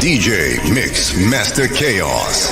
DJ Mix Master Chaos.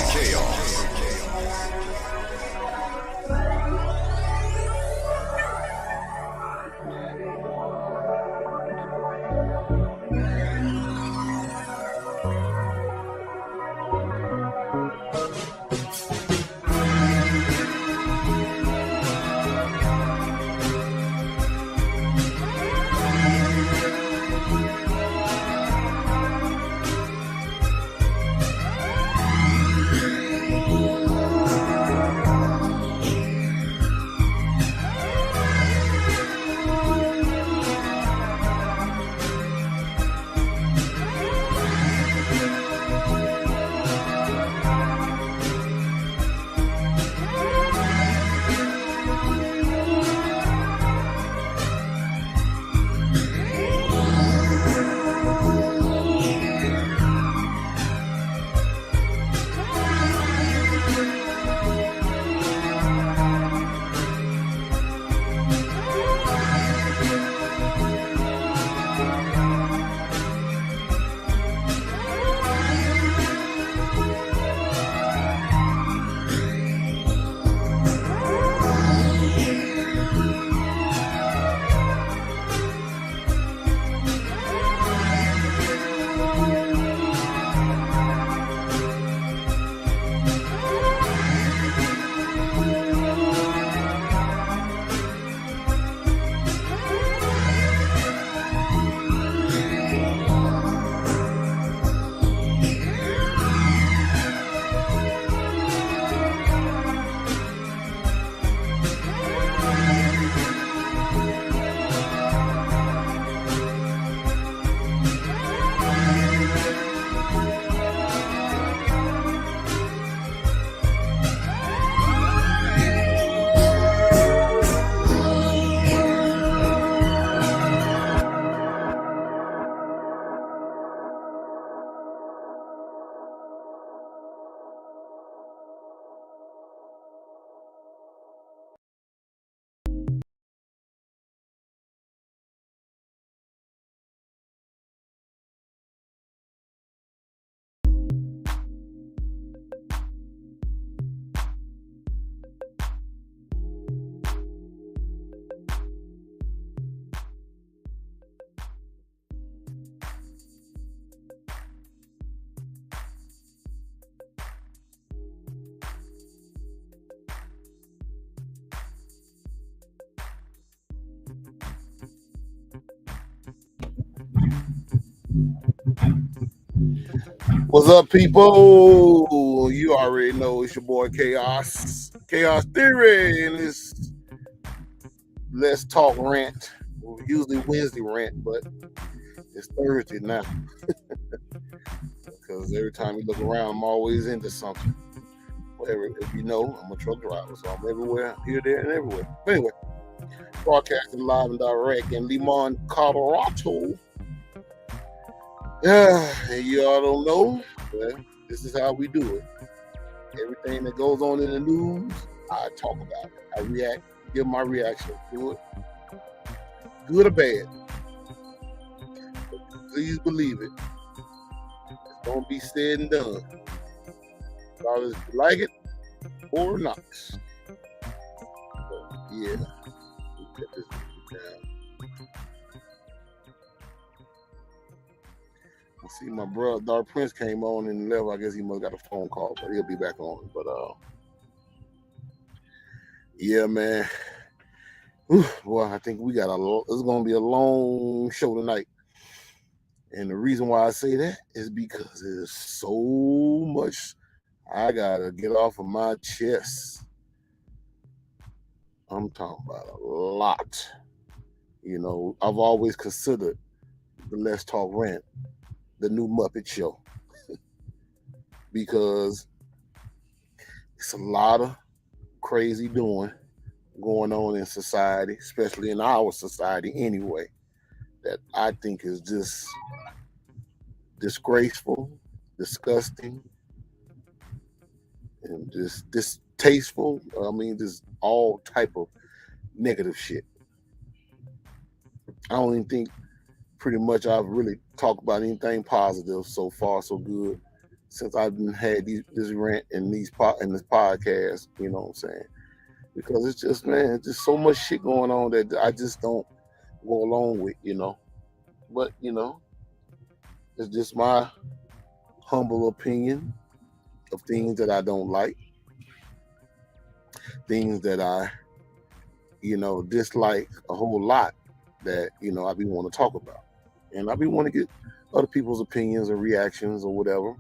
What's up, people? You already know it's your boy Chaos Theory, and it's Let's Talk Rant. Well, usually Wednesday rant, but it's Thursday now. Because every time you look around, I'm always into something. Whatever, if you know, I'm a truck driver, so I'm everywhere, here, there, and everywhere. But anyway, broadcasting live and direct in Limon, Colorado. Yeah, and you all don't know, well, this is how we do it. Everything that goes on in the news, I talk about it. I react, give my reaction to it, good or bad. But please believe it. It's going to be said and done. Regardless if you like it or not. But yeah, we put this down. See, my brother Dark Prince came on and left. I guess he must have got a phone call, but he'll be back on. But yeah, man. Well, I think we got it's gonna be a long show tonight. And the reason why I say that is because there's so much I gotta get off of my chest. I'm talking about a lot. You know, I've always considered the Let's Talk Rant the new Muppet Show because it's a lot of crazy going on in society, especially in our society anyway, that I think is just disgraceful, disgusting, and just distasteful. I mean, just all type of negative shit. I don't even think pretty much I've really talked about anything positive so far, so good since I've been had this rant and this podcast. You know what I'm saying? Because it's just, man, it's just so much shit going on that I just don't go along with. But it's just my humble opinion of things that I don't like, things that I dislike a whole lot that I be want to talk about, and I be want to get other people's opinions and reactions or whatever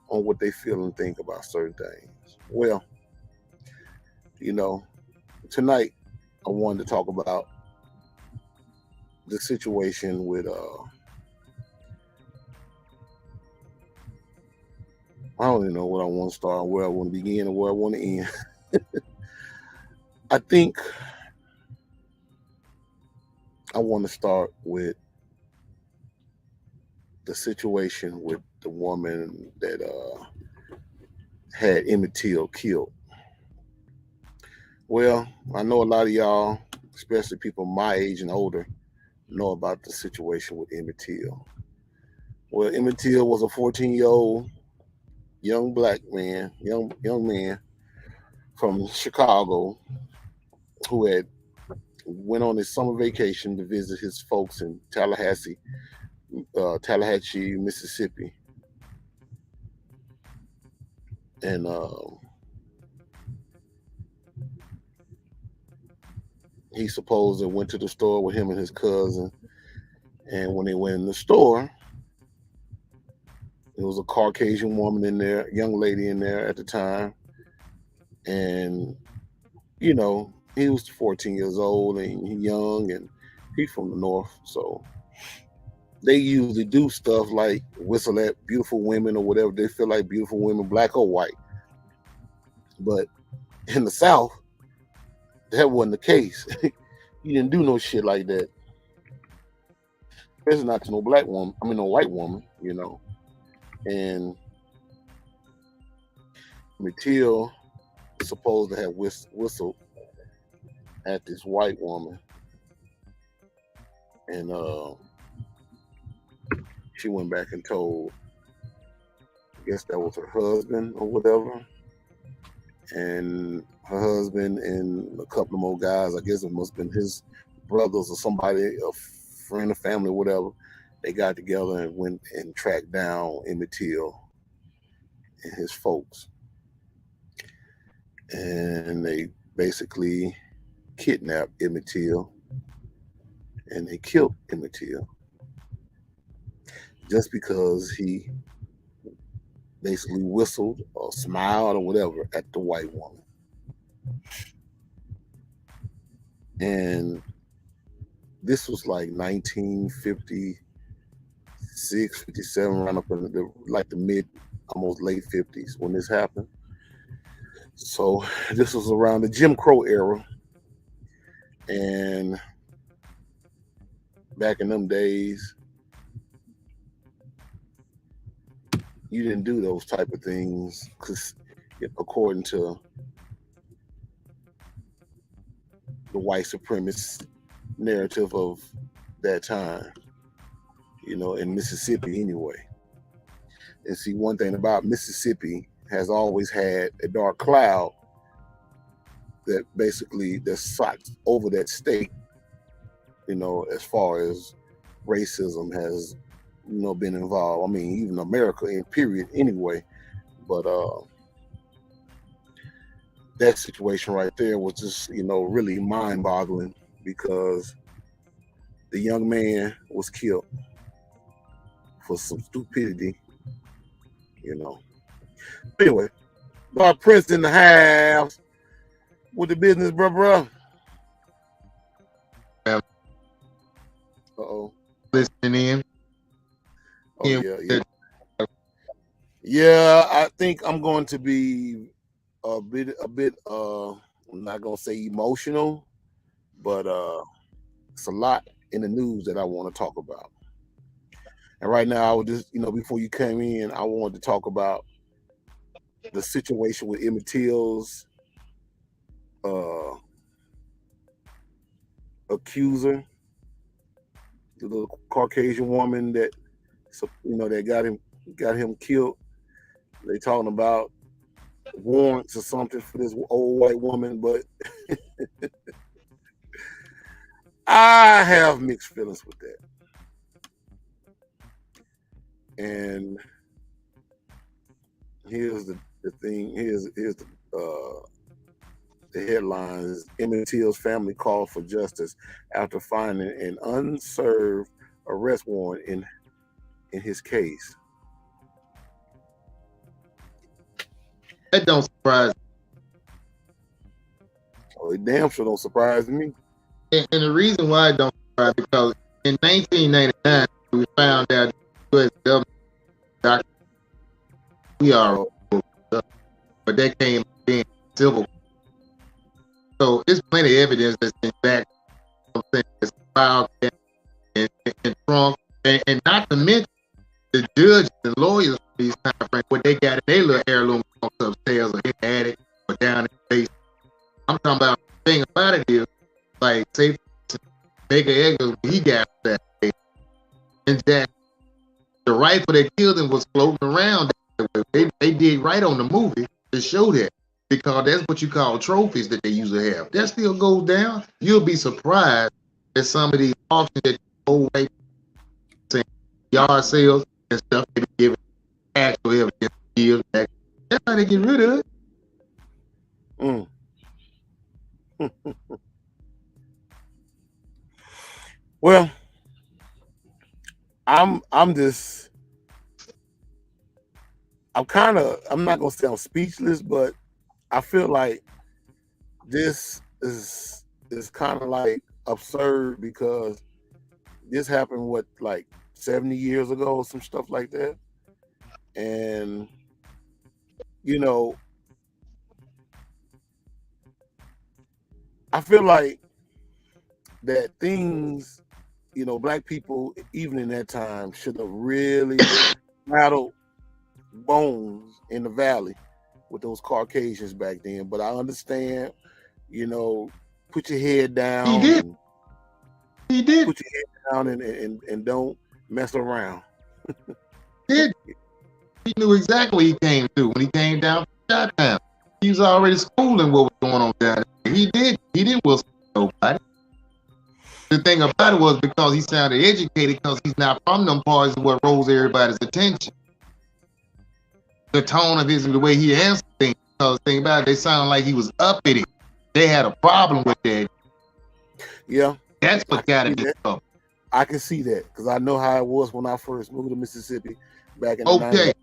on what they feel and think about certain things. Well, tonight I wanted to talk about the situation with I don't even know what I want to start, where I want to begin, and where I want to end. I think I want to start with the situation with the woman that had Emmett Till killed. Well, I know a lot of y'all, especially people my age and older, know about the situation with Emmett Till. Well, Emmett Till was a 14-year-old young black man, young man from Chicago who had went on his summer vacation to visit his folks in Tallahassee, Mississippi, and he supposedly went to the store with him and his cousin. And when they went in the store, there was a Caucasian woman in there, young lady in there at the time, and he was 14 years old and he young, and he's from the north, so they usually do stuff like whistle at beautiful women or whatever they feel like beautiful women, black or white. But in the South, that wasn't the case. You didn't do no shit like that, especially not to no black woman. I mean, no white woman. And Mattil was supposed to have whistled at this white woman, and she went back and told, I guess that was her husband or whatever, and her husband and a couple of more guys, I guess it must have been his brothers or somebody, a friend or family or whatever, they got together and went and tracked down Emmett Till and his folks. And they basically kidnapped Emmett Till and they killed Emmett Till just because he basically whistled or smiled or whatever at the white woman. And this was like 1956, 57, around up in the mid, almost late 50s when this happened. So this was around the Jim Crow era. And back in them days, you didn't do those type of things because according to the white supremacist narrative of that time, in Mississippi anyway. And see, one thing about Mississippi has always had a dark cloud that sits over that state, as far as racism has, been involved. I mean, even America in period anyway. But that situation right there was just, really mind-boggling because the young man was killed for some stupidity, Anyway, Bob Prince in the house with the business, bro. Uh-oh. Listening in. Oh, yeah. Yeah, I think I'm going to be a bit I'm not gonna say emotional, but it's a lot in the news that I want to talk about. And right now I would just, before you came in, I wanted to talk about the situation with Emmett Till's accuser, the little Caucasian woman that that got him killed. They talking about warrants or something for this old white woman, but I have mixed feelings with that. And here's the thing. Here's the headlines. Emmett Till's family called for justice after finding an unserved arrest warrant in his case. That don't surprise me. Oh, it damn sure don't surprise me. And the reason why it don't surprise me, because in 1999 we found out the U.S. government we are, but that came in civil. So there's plenty of evidence that's been back, that's filed and Trump, and not to mention the judges and lawyers for these kind of things, what they got in their little heirloom upstairs or in the attic or down in the basement. I'm talking about the thing about it is, like, say, Baker Eggers, he got that day, and that the rifle that killed him was floating around. They did right on the movie to show that, because that's what you call trophies that they usually have. That still goes down. You'll be surprised at some of these auctions that old white yard sales and stuff, they be giving actual evidence years back. That's how they get rid of it. Well, I'm not gonna say I'm speechless, but I feel like this is kind of like absurd, because this happened like 70 years ago, some stuff like that. And I feel like that things, black people, even in that time, should have really rattled bones in the valley with those Caucasians back then. But I understand, put your head down. He did. Put your head down and don't mess around. He knew exactly what he came to when he came down from Shottown. He was already schooling what was going on down there. He didn't whistle nobody. The thing about it was, because he sounded educated, because he's not from them parts, is what rose everybody's attention. The tone of his and the way he answered things. Because the thing about it, they sounded like he was uppity. They had a problem with that. Yeah. That's what got him in trouble. I can see that, because I know how it was when I first moved to Mississippi back in the 90s.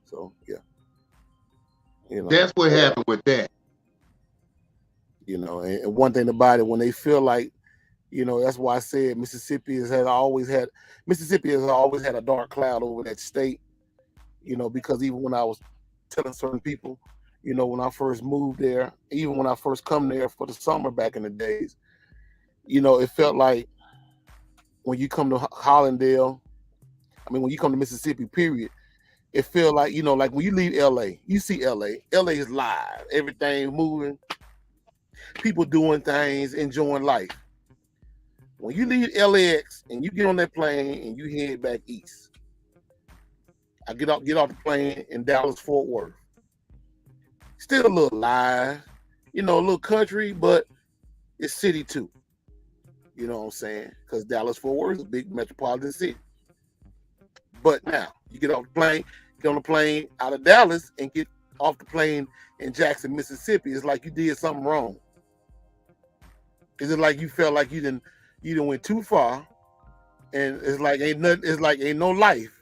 So, yeah. That's what happened with that. And one thing about it, when they feel like, that's why I said Mississippi has always had a dark cloud over that state, because even when I was telling certain people, when I first moved there, even when I first come there for the summer back in the days, it felt like when you come to Hollandale, when you come to Mississippi, period, it felt like, like when you leave LA, you see LA is live, everything moving, people doing things, enjoying life. When you leave LAX and you get on that plane and you head back east, I get off the plane in Dallas, Fort Worth. Still a little live, a little country, but it's city too. You know what I'm saying? Because Dallas, Fort Worth is a big metropolitan city. But now you get on the plane out of Dallas and get off the plane in Jackson, Mississippi. It's like you did something wrong. Is it like you felt like you didn't went too far, and it's like ain't no life.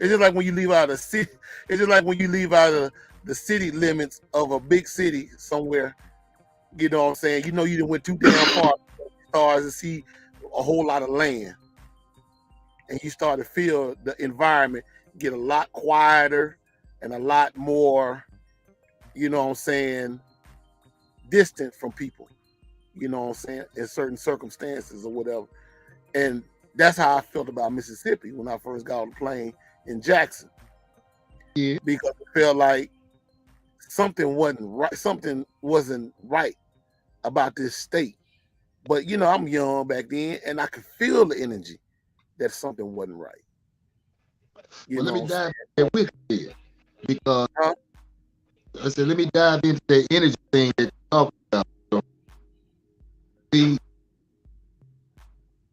It's just like when you leave out of the city. It's just like when you leave out of the city limits of a big city somewhere. You know what I'm saying? You didn't went too damn far to see a whole lot of land, and you start to feel the environment get a lot quieter and a lot more, distant from people. In certain circumstances or whatever. And that's how I felt about Mississippi when I first got on the plane in Jackson. Yeah. Because it felt like something wasn't right about this state. But I'm young back then, and I could feel the energy. that something wasn't right. You Well, let know me what I'm dive saying? in with you because Huh? I said, let me dive into the energy thing that you talked about. So, see,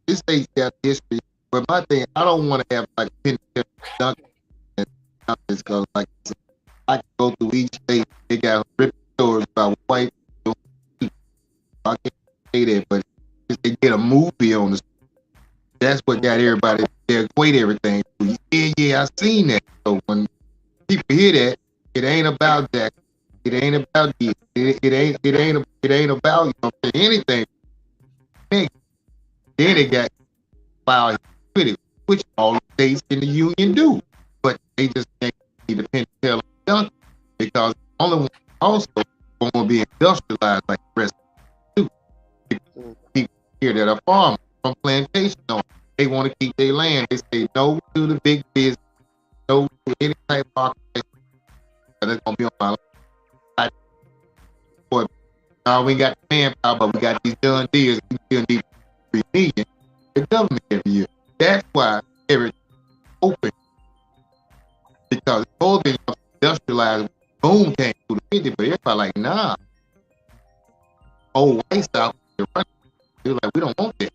this state's got history, but my thing, I don't want to have like a dunk because like I can go through each state, they got ripping stories about white people. I can't say that, but if they did a movie on this, that's what got everybody to equate everything. Yeah, I seen that. So when people hear that, it ain't about that. It ain't about you. It ain't about anything. Then they got filed with it, which all the states in the union do. But they just can't be the penny teller done because the only one also going to be industrialized like the rest of the people here that are farmers from plantation on. They want to keep their land. They say no to the big business, no to any type of occupation. That's going to be on my life. Boy, we got the manpower, but we got these done deals. We still need 3 million. The government every year. That's why everything's open. Because it's supposed to be industrialized. Boom came through the 50, but everybody like, nah. Old white South, they're like, we don't want that.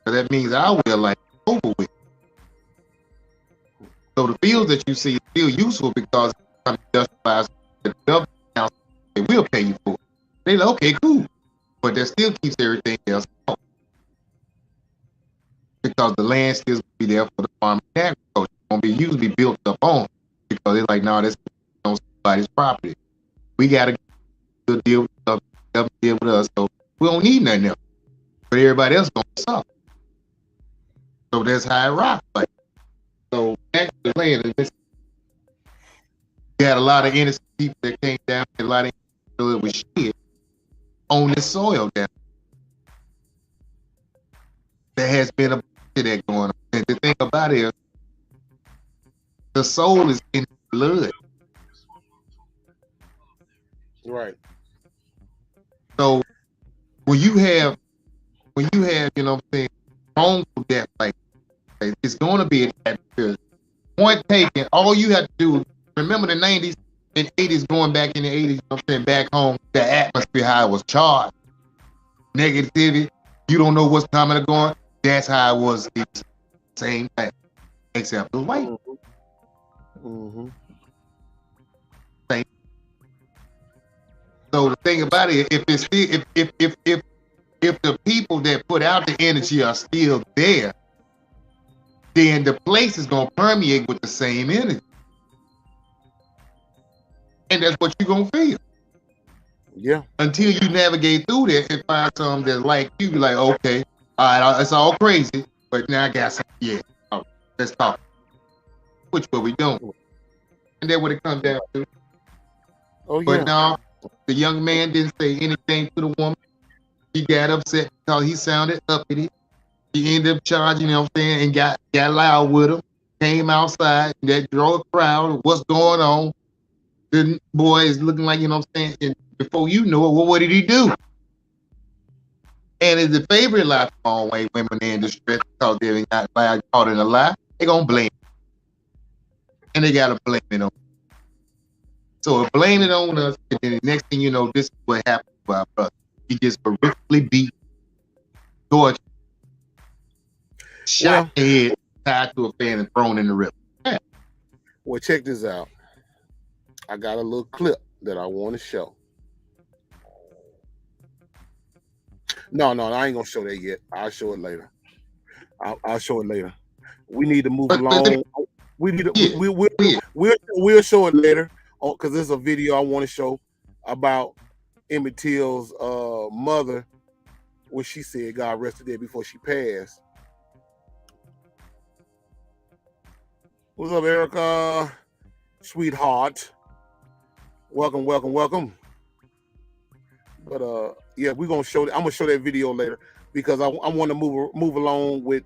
So that means our will like over with. So the fields that you see is still useful because it's industrialized. The government now they will pay you for it. They like, okay, cool. But that still keeps everything else out. Because the land still be there for the farm and agriculture. It won't be usually built up on because they're like, no, that's on somebody's property. We got to deal with the government, deal with us, so we don't need nothing else. But everybody else gonna suffer. So that's how it rocks. Like, so back to the land, you had a lot of innocent people that came down, a lot of people that was shit on this soil down. There has been a bunch of that going on. And the thing about it is, the soul is in blood. Right. So when you have, you know what I'm saying, wrongful death like it's going to be an atmosphere. Point taken, all you have to do, remember the 90s and 80s, going back in the 80s, you know what I'm saying, back home, the atmosphere, how it was charged. Negativity, you don't know what's coming or going. That's how it was. It's the same thing, except the white. Mm-hmm. Same. So the thing about it, if it's still, if the people that put out the energy are still there, then the place is gonna permeate with the same energy, and that's what you're gonna feel. Yeah. Until you navigate through that and find something that's like you, be like, okay, all right, it's all crazy, but now I got something. Yeah, all right, let's talk. Which what we doing? And that's what it comes down to. Oh yeah. But now the young man didn't say anything to the woman. He got upset because he sounded uppity. He ended up charging, you know what I'm saying, and got loud with him. Came outside, that drove a crowd. What's going on? The boy is looking like, you know what I'm saying, and before you know it, well, what did he do? And it's the favorite lie from all white women in distress because they're not caught in a lie. They're going to blame it. And they got to blame it on. So blame it on us, and then the next thing you know, this is what happened to our brother. He just horrifically beat, tortured, shot in the head, tied to a fan, and thrown in the river. Yeah. Well, check this out. I got a little clip that I want to show. No, I ain't gonna show that yet. I'll show it later. I'll show it later. We need to move along. We need to. We'll show it later because there's a video I want to show about Emmett Till's mother, what she said. God rest her dead before she passed. What's up, Erica? Sweetheart. Welcome. But yeah, we're gonna show. I'm gonna show that video later because I want to move along with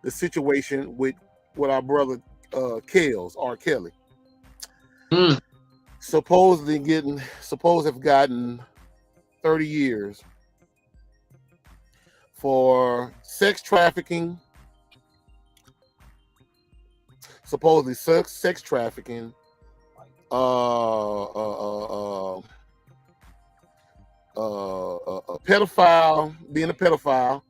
the situation with our brother Kels R. Kelly. Supposed have gotten 30 years for sex trafficking supposedly sex trafficking, a pedophile, being a pedophile,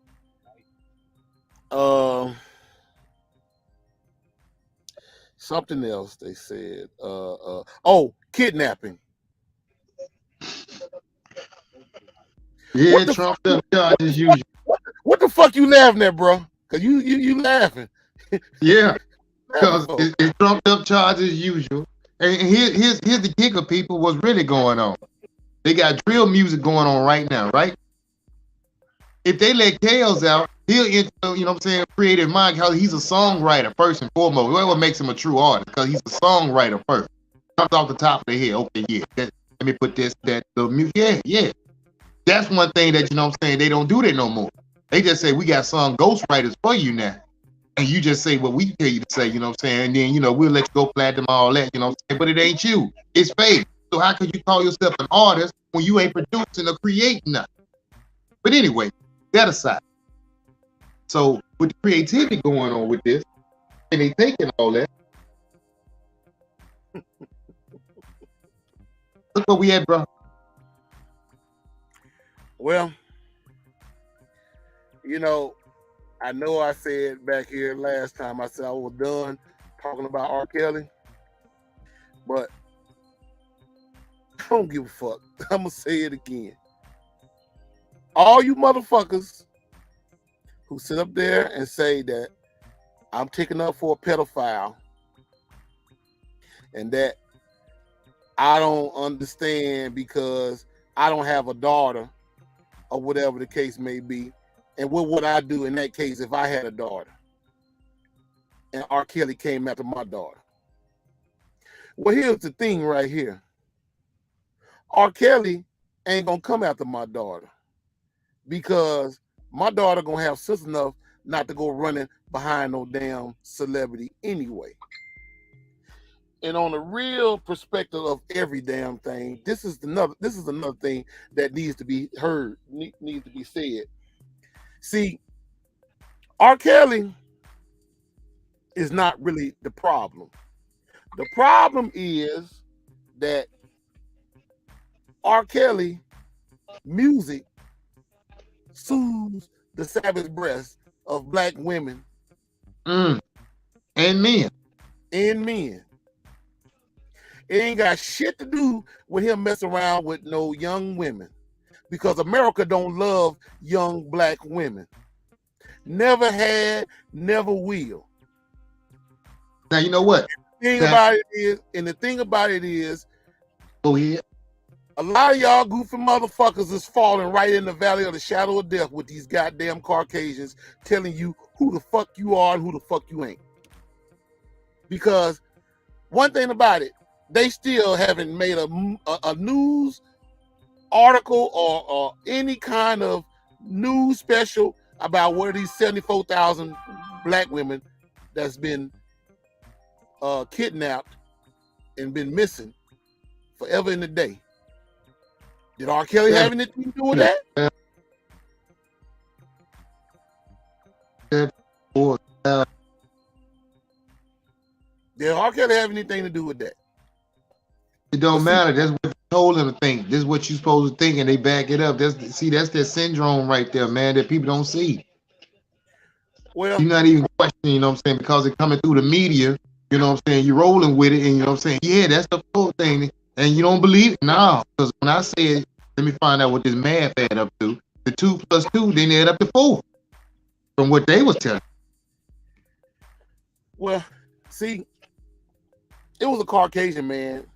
something else they said, kidnapping. Yeah, What the Trump up charges usual. what the fuck you laughing at, bro? Cause you laughing. Yeah, because Oh, it's trumped up charges as usual. And here's the kicker, people. What's really going on? They got drill music going on right now, right? If they let Chaos out, he'll enter, you know what I'm saying, creative mind, because he's a songwriter first and foremost. What makes him a true artist? Because he's a songwriter first. Comes off the top of the head. Okay, yeah. Let me put the music. Yeah. That's one thing that, you know what I'm saying, they don't do that no more. They just say, we got song ghostwriters for you now. And you just say what we tell you to say, you know what I'm saying? And then, we'll let you go platinum, all that, you know what I'm saying? But it ain't you. It's fake. So how could you call yourself an artist when you ain't producing or creating nothing? But anyway, that aside. So with the creativity going on with this, and they taking all that, look what we at, bro. well, I know I said back here last time, I said I was done talking about R. Kelly, but I don't give a fuck. I'm going to say it again. All you motherfuckers who sit up there and say that I'm taking up for a pedophile and that I don't understand because I don't have a daughter or whatever the case may be. And what would I do in that case if I had a daughter and R. Kelly came after my daughter? Well, here's the thing right here. R. Kelly ain't gonna come after my daughter because my daughter gonna have sense enough not to go running behind no damn celebrity anyway. And on the real perspective of every damn thing, this is another thing that needs to be heard, needs to be said. See, R. Kelly is not really the problem. The problem is that R. Kelly music soothes the savage breasts of black women and men. It ain't got shit to do with him messing around with no young women because America don't love young black women. Never had, never will. Now, you know what? The thing about it is, go ahead. A lot of y'all goofy motherfuckers is falling right in the valley of the shadow of death with these goddamn Caucasians telling you who the fuck you are and who the fuck you ain't. Because one thing about it, they still haven't made a news article or any kind of news special about where these 74,000 black women that's been kidnapped and been missing forever in the day. Did R. Kelly have anything to do with that? Did R. Kelly have anything to do with that? It don't matter. That's what you told them to think. This is what you're supposed to think, and they back it up. That's their syndrome right there, man, that people don't see. Well, you're not even questioning, you know what I'm saying, because it's coming through the media, you know what I'm saying, you're rolling with it, and you know what I'm saying, yeah, that's the full thing, and you don't believe it? No, because when I said, let me find out what this math add up to, the 2 plus 2 then add up to 4, from what they was telling. Well, see, it was a Caucasian man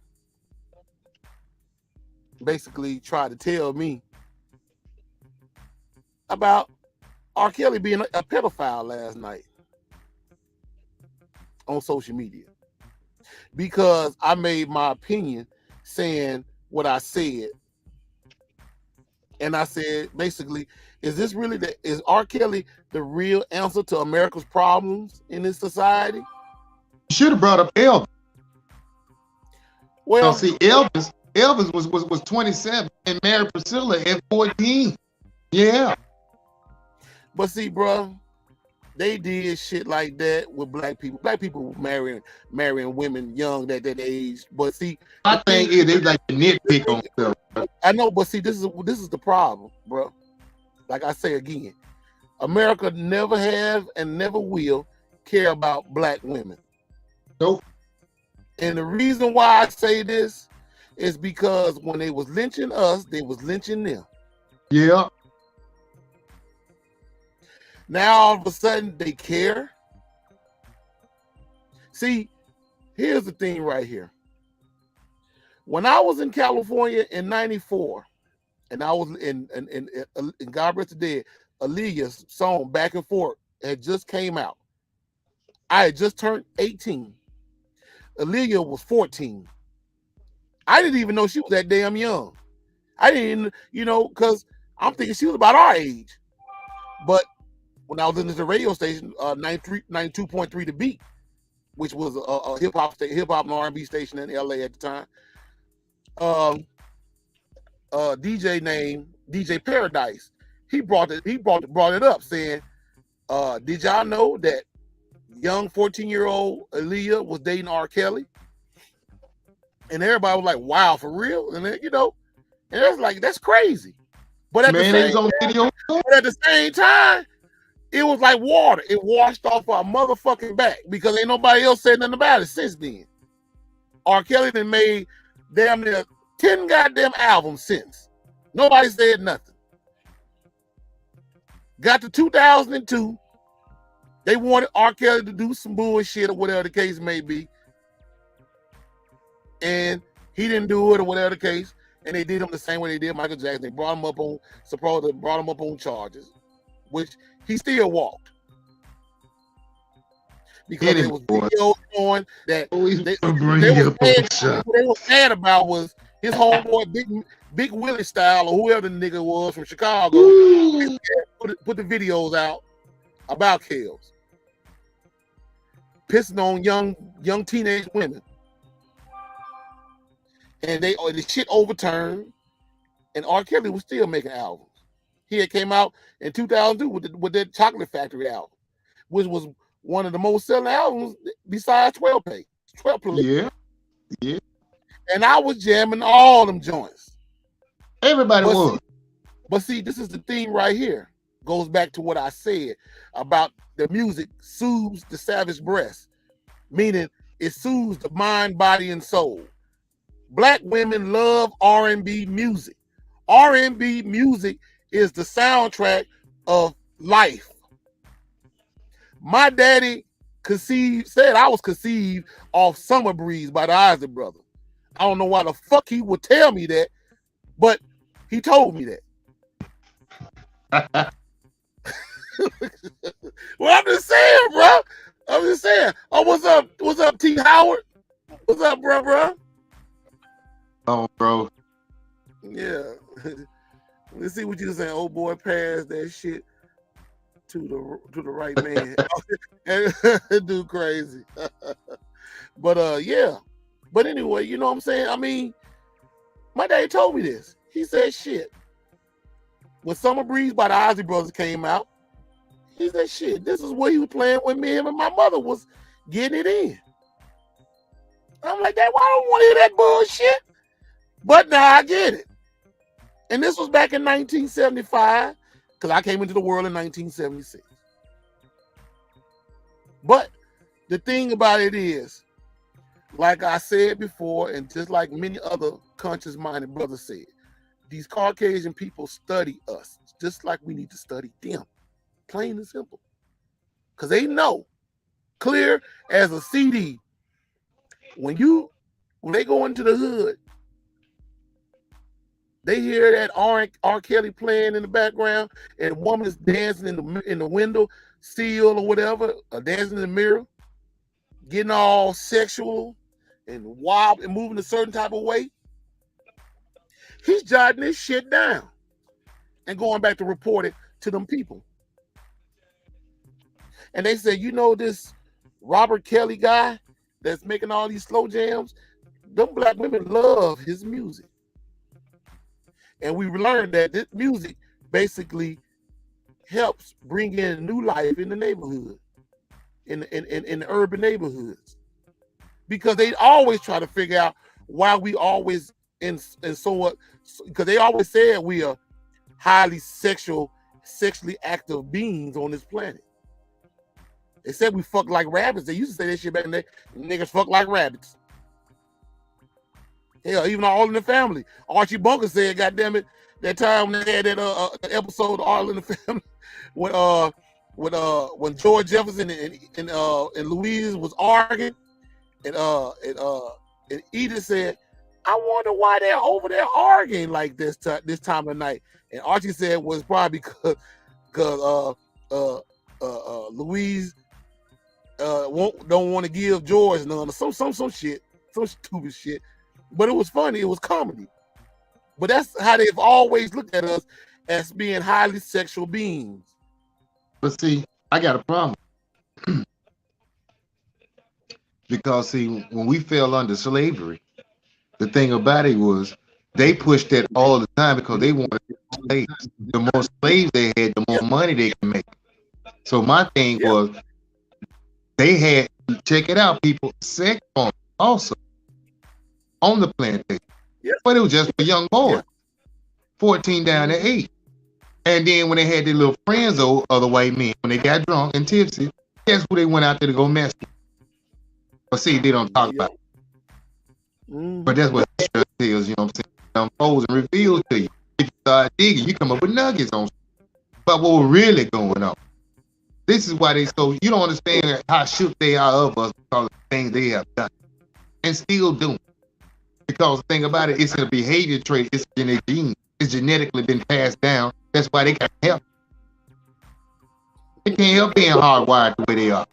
basically tried to tell me about R. Kelly being a pedophile last night on social media because I made my opinion saying what I said. And I said, basically, is R. Kelly the real answer to America's problems in this society? You should have brought up Elvis. Well, see, Elvis was 27 and married Priscilla at 14. Yeah. But see, bro, They did shit like that with black people. Black people marrying women young at that age. But see, My thing is they like to nitpick on stuff. I know, but see, this is the problem, bro. Like I say again, America never have and never will care about black women. Nope. And the reason why I say this is because when they was lynching us, they was lynching them. Yeah. Now all of a sudden they care. See, here's the thing right here. When I was in California in '94, and I was in God Rest the Dead, Aaliyah's song "Back and Forth" had just came out. I had just turned 18. Aaliyah was 14. I didn't even know she was that damn young. I didn't, because I'm thinking she was about our age. But when I was listening to the radio station, 92.3 The Beat, which was a hip hop and R&B station in LA at the time, DJ named DJ Paradise, he brought it up saying, did y'all know that young 14-year-old Aaliyah was dating R. Kelly? And everybody was like, wow, for real? And then, and it's like, that's crazy. But at the same time, it was like water. It washed off our motherfucking back because ain't nobody else said nothing about it since then. R. Kelly done made damn near 10 goddamn albums since. Nobody said nothing. Got to 2002. They wanted R. Kelly to do some bullshit or whatever the case may be. And he didn't do it or whatever the case. And they did him the same way they did Michael Jackson. They brought him up on charges, which he still walked. Because there was videos showing that they were mad about was his homeboy Big Willie Style or whoever the nigga was from Chicago put the videos out about Kells. Pissing on young teenage women. And the shit overturned, and R. Kelly was still making albums. He had came out in 2002 with that Chocolate Factory album, which was one of the most selling albums besides 12 Play. Yeah. And I was jamming all them joints. Everybody was. But see, this is the thing right here. Goes back to what I said about the music soothes the savage breast, meaning it soothes the mind, body, and soul. Black women love R&B music. R&B music is the soundtrack of life. My daddy said I was conceived off Summer Breeze by the Isley Brothers. I don't know why the fuck he would tell me that, but he told me that. Well, I'm just saying, bro. I'm just saying. Oh, what's up? What's up, T. Howard? What's up, bro? Oh, bro. Yeah. Let's see what you saying. Oh boy, pass that shit to the right man. Dude crazy. But yeah. But anyway, you know what I'm saying? I mean, my dad told me this. He said shit. When Summer Breeze by the Isley Brothers came out, he said shit. This is what he was playing with me, him and my mother was getting it in. I'm like, Dad, why I don't want to hear that bullshit? But now I get it. And this was back in 1975, because I came into the world in 1976. But the thing about it is, like I said before, and just like many other conscious-minded brothers said, these Caucasian people study us, just like we need to study them. Plain and simple. Because they know, clear as a CD, when they go into the hood, they hear that R. Kelly playing in the background, and a woman is dancing in the window sill or whatever, or dancing in the mirror, getting all sexual and wild and moving a certain type of way. He's jotting this shit down and going back to report it to them people. And they say, this Robert Kelly guy that's making all these slow jams, them black women love his music. And we learned that this music basically helps bring in new life in the neighborhood, in the urban neighborhoods, because they always try to figure out why we always in so what, because they always said we are highly sexually active beings on this planet. They said we fuck like rabbits. They used to say that shit back in the day. Niggas fuck like rabbits. Hell, even All in the Family. Archie Bunker said, "Goddamn it, that time when they had that episode All in the Family, when George Jefferson and Louise was arguing, and Edith said, I wonder why they're over there arguing like this time of night." And Archie said was probably because Louise don't want to give George none, or some shit, some stupid shit. But it was funny, it was comedy. But that's how they've always looked at us, as being highly sexual beings. But see, I got a problem. Because see, when we fell under slavery, the thing about it was they pushed that all the time because they wanted slaves. The more slaves they had, the more money they could make. So my thing was, they had, check it out, people, sex on also on the plantation. But it was just for young boys, 14 down to 8. And then when they had their little friends, other white men, when they got drunk and tipsy, guess who they went out there to go mess with? But see, they don't talk about it. But that's what history tells, you know what I'm saying? Unfolds and reveals to you. If you start digging, you come up with nuggets on but what was really going on. This is why they so you don't understand how shook they are of us because of the things they have done and still doing. Because the thing about it, it's a behavior trait, it's in their genes, it's genetically been passed down. That's why they can't help. They can't help being hardwired the way they are.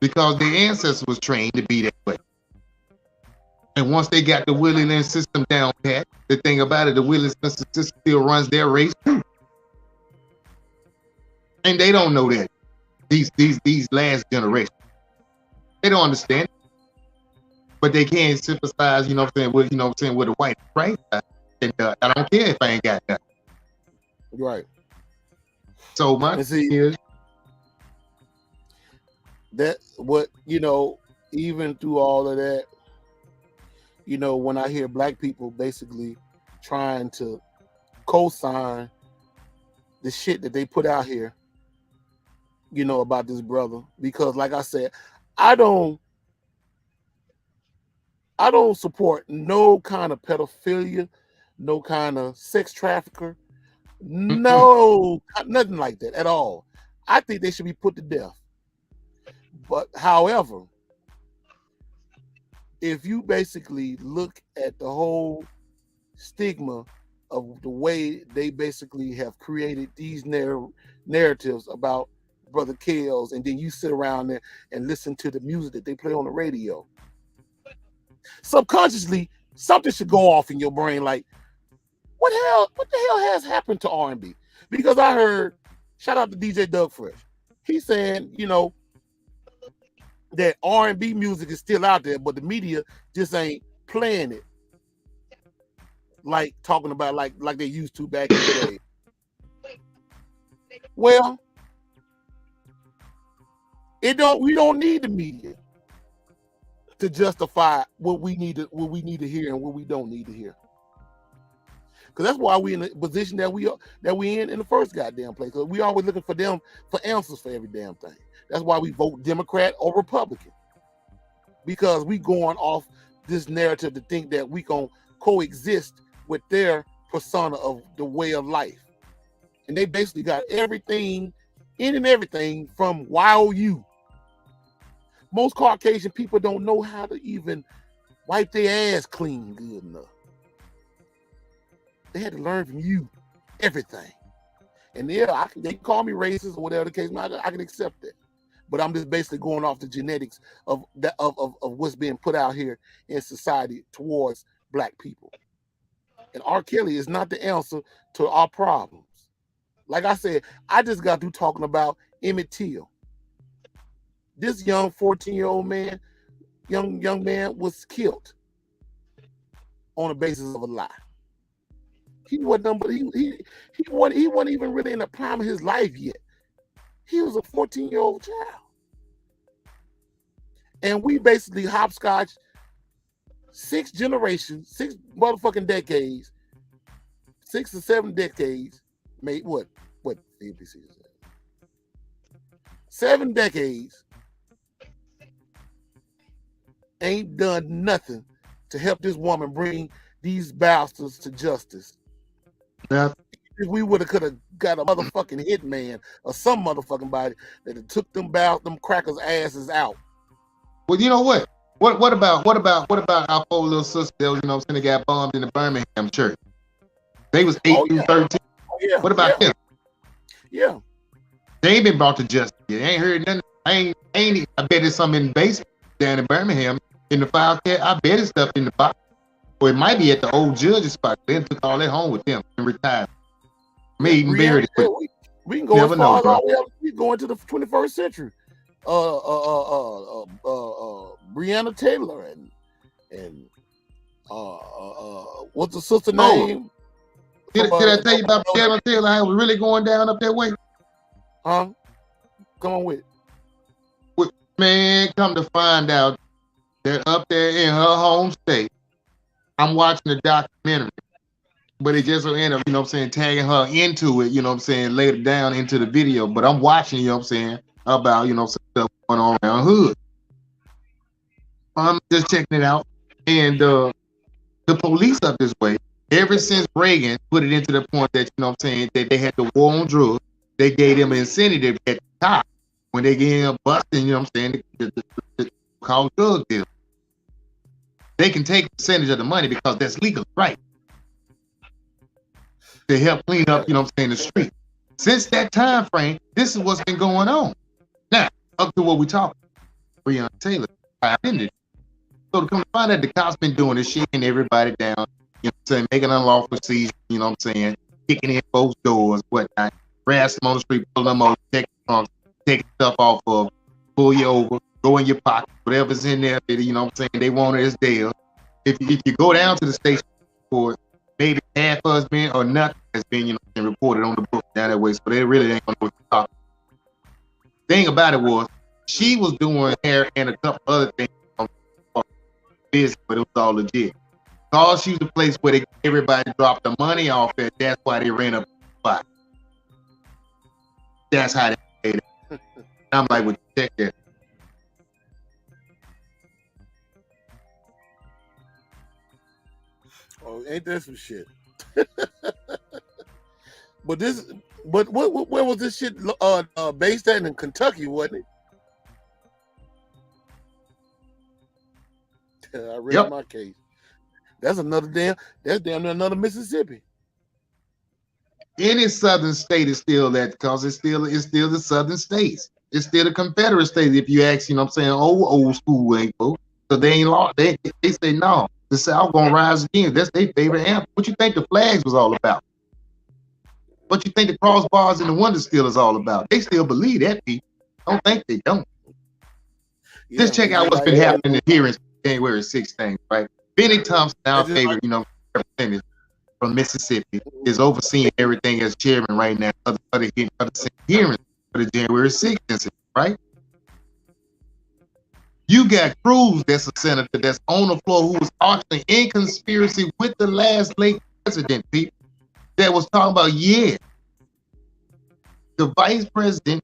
Because their ancestors was trained to be that way. And once they got the willingness system down pat, the thing about it, the willingness system still runs their race too. And they don't know that. These last generations. They don't understand. But they can't sympathize, you know what I'm saying, with the white, right? And I don't care if I ain't got nothing. Right. So my thing is that what, even through all of that, when I hear black people basically trying to co-sign the shit that they put out here, about this brother, because like I said, I don't support no kind of pedophilia, no kind of sex trafficker, no, nothing like that at all. I think they should be put to death. But however, if you basically look at the whole stigma of the way they basically have created these narratives about Brother Kales, and then you sit around there and listen to the music that they play on the radio, subconsciously something should go off in your brain like, what the hell has happened to R&B? Because I heard, shout out to DJ Doug Fresh, he's saying, that R&B music is still out there, but the media just ain't playing it like talking about like they used to back in the day. Well, we don't need the media to justify what we need to hear and what we don't need to hear. Because that's why we in the position that we in the first goddamn place. Because we always looking for them for answers for every damn thing. That's why we vote Democrat or Republican. Because we going off this narrative to think that we gonna coexist with their persona of the way of life. And they basically got everything from YOU. Most Caucasian people don't know how to even wipe their ass clean good enough. They had to learn from you everything. And they can call me racist or whatever the case, I can accept that. But I'm just basically going off the genetics of what's being put out here in society towards black people. And R. Kelly is not the answer to our problems. Like I said, I just got through talking about Emmett Till. This young 14-year-old man, young man was killed on the basis of a lie. He wasn't number. He wasn't even really in the prime of his life yet. He was a 14-year-old child, and we basically hopscotch 6 generations, 6 motherfucking decades, 6 or 7 decades. Made what? 7 decades. Ain't done nothing to help this woman bring these bastards to justice. Now, If we could have got a motherfucking hitman or some motherfucking body that took them crackers' asses out. well, you know what? What about our 4 little sisters that, you know what I'm saying, they got bombed in the Birmingham church? They was 8 through 13. Oh, yeah. What about them? Yeah. They ain't been brought to justice yet. I ain't heard nothing. I bet it's something in the basement down in Birmingham in the file cat. I bet it's stuff in the box. Or it might be at the old judge's spot. They took all that home with them and retired. May even buried it. We can go as far as all the way up. We go into the 21st century. Breonna Taylor and what's the sister name? Did I tell you about Breonna Taylor? I was really going down up that way. Huh? Come on with it. Man, come to find out that up there in her home state, I'm watching the documentary, but it just will end up, you know what I'm saying, tagging her into it, you know what I'm saying, later down into the video. But I'm watching, you know what I'm saying, about, you know, some stuff going on around hood. I'm just checking it out. And the police up this way, ever since Reagan put it into the point that, you know what I'm saying, that they had the war on drugs, they gave them an incentive at the top when they get him busting, you know what I'm saying, the called drug deal. They can take a percentage of the money because that's legal, right? To help clean up, you know what I'm saying, the street. Since that time frame, this is what's been going on. Now, up to what we talking, Breonna Taylor, ended. So to come to find out the cops been doing this shit and everybody down, you know what I'm saying, making unlawful seizures, you know what I'm saying, kicking in folks' doors, whatnot, harass them on the street, pull them over, take stuff off of, pull you over, go in your pocket, whatever's in there, you know what I'm saying, they want it as theirs. If you go down to the station for maybe half husband or nothing has been, you know, reported on the book down that way, so they really ain't gonna know what to talk about. Thing about it was, she was doing hair and a couple other things on business, but it was all legit. Because she was the place where everybody dropped the money off at, that's why they ran up the spot. That's how they made it. I'm like, well, check that. Oh, ain't that some shit? But where was this shit based at? In Kentucky, wasn't it? I read my case. That's damn near another Mississippi. Any southern state is still that, because it's still the southern states. It's still the Confederate states. If you ask, you know what I'm saying, old school ain't folks. So they ain't law. They say no. The South gonna rise again. That's their favorite anthem. What you think the flags was all about? What you think the crossbars and the wonder still is all about? They still believe that, people. Don't think they don't. Yeah, just check out what's been happening in hearings January 16th, right? Benny Thompson, our favorite, you know, representative from Mississippi, is overseeing everything as chairman right now. Other hearings for the January 6th incident, right? You got Cruz, that's a senator that's on the floor, who was actually in conspiracy with the last late president, people, that was talking about, yeah, the vice president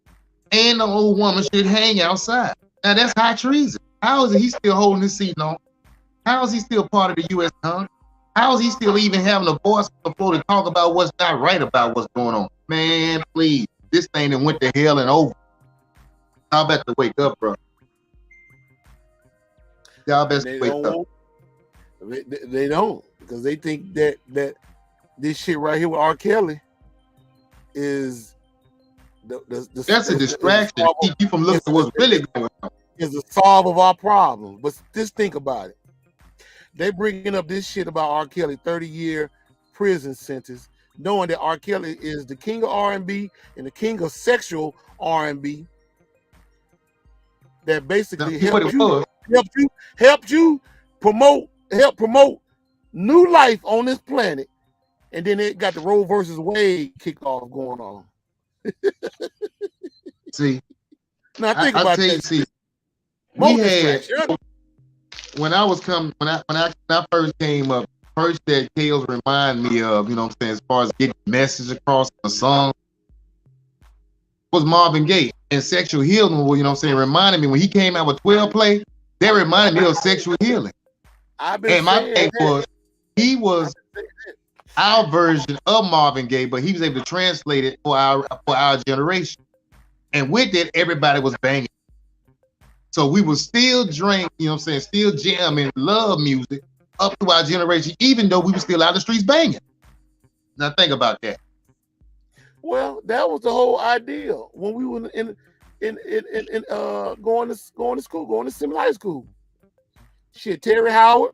and the old woman should hang outside. Now that's high treason. How is he still holding his seat on? How is he still part of the U.S. Congress? How is he still even having a voice on the floor to talk about what's not right about what's going on? Man, please, this thing that went to hell and over. Y'all better wake up, bro. Y'all better wake up. They don't, because they think that this shit right here with R. Kelly is that's a distraction to keep you from looking at what's really going on. Is the solve of our problems. But just think about it. They bringing up this shit about R. Kelly, 30-year prison sentence, knowing that R. Kelly is the king of R&B and the king of sexual R&B. That basically helped you promote new life on this planet and then it got the Roe versus Wade kickoff going on. See, Now think I about tell you, that. see, More we had distraction. when I first came up, first that Kales remind me of, you know what I'm saying, as far as getting the message across the song, was Marvin Gaye and Sexual Healing. You know what I'm saying, reminded me when he came out with 12 Play, that reminded me of Sexual Healing. I've been And my saying thing that. was, he was our version of Marvin Gaye, but he was able to translate it for our generation. And with it, everybody was banging. So we would still drink, you know what I'm saying, still jam and love music up to our generation, even though we were still out the streets banging. Now think about that. Well, that was the whole idea when we were in going to school, going to semi high school. Shit, Terry Howard,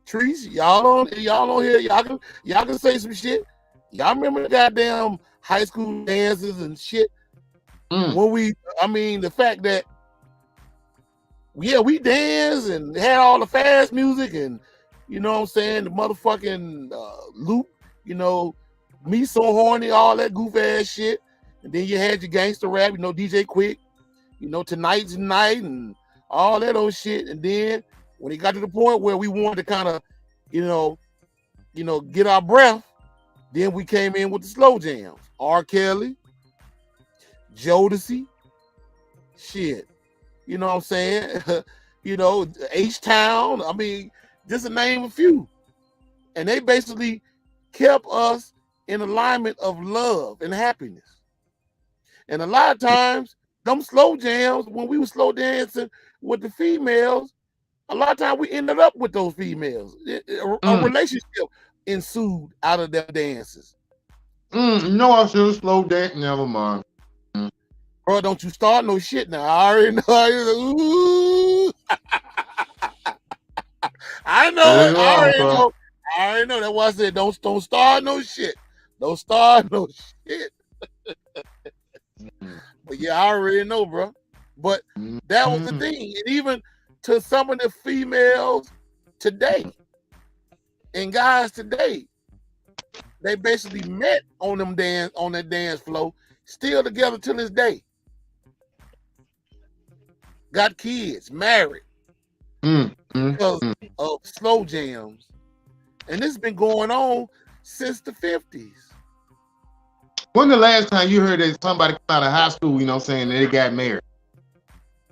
Treese, y'all on here, y'all can say some shit. Y'all remember the goddamn high school dances and shit? When the fact that we danced and had all the fast music and you know what I'm saying, the motherfucking loop, you know, Me So Horny, all that goof ass shit. And then you had your gangster rap, you know, DJ Quick, you know, Tonight's Night and all that old shit. And then when it got to the point where we wanted to kind of, you know, get our breath, then we came in with the slow jams. R. Kelly, Jodeci, shit. You know what I'm saying? You know, H-Town. I mean, just to name a few. And they basically kept us in alignment of love and happiness. And a lot of times, them slow jams, when we were slow dancing with the females, a lot of times we ended up with those females. A relationship ensued out of their dances. No, I should have slowed that. Never mind. Bro, don't you start no shit now. I already know. Ooh. I know it. I already know. That's why I said don't start no shit. Don't start no shit. But yeah, I already know, bro. But that was the thing. And even to some of the females today and guys today, they basically met on that dance floor, still together till this day. Got kids, married, because of slow jams. And this has been going on since the 50s. When the last time you heard that somebody come out of high school, you know what I'm saying, and they got married?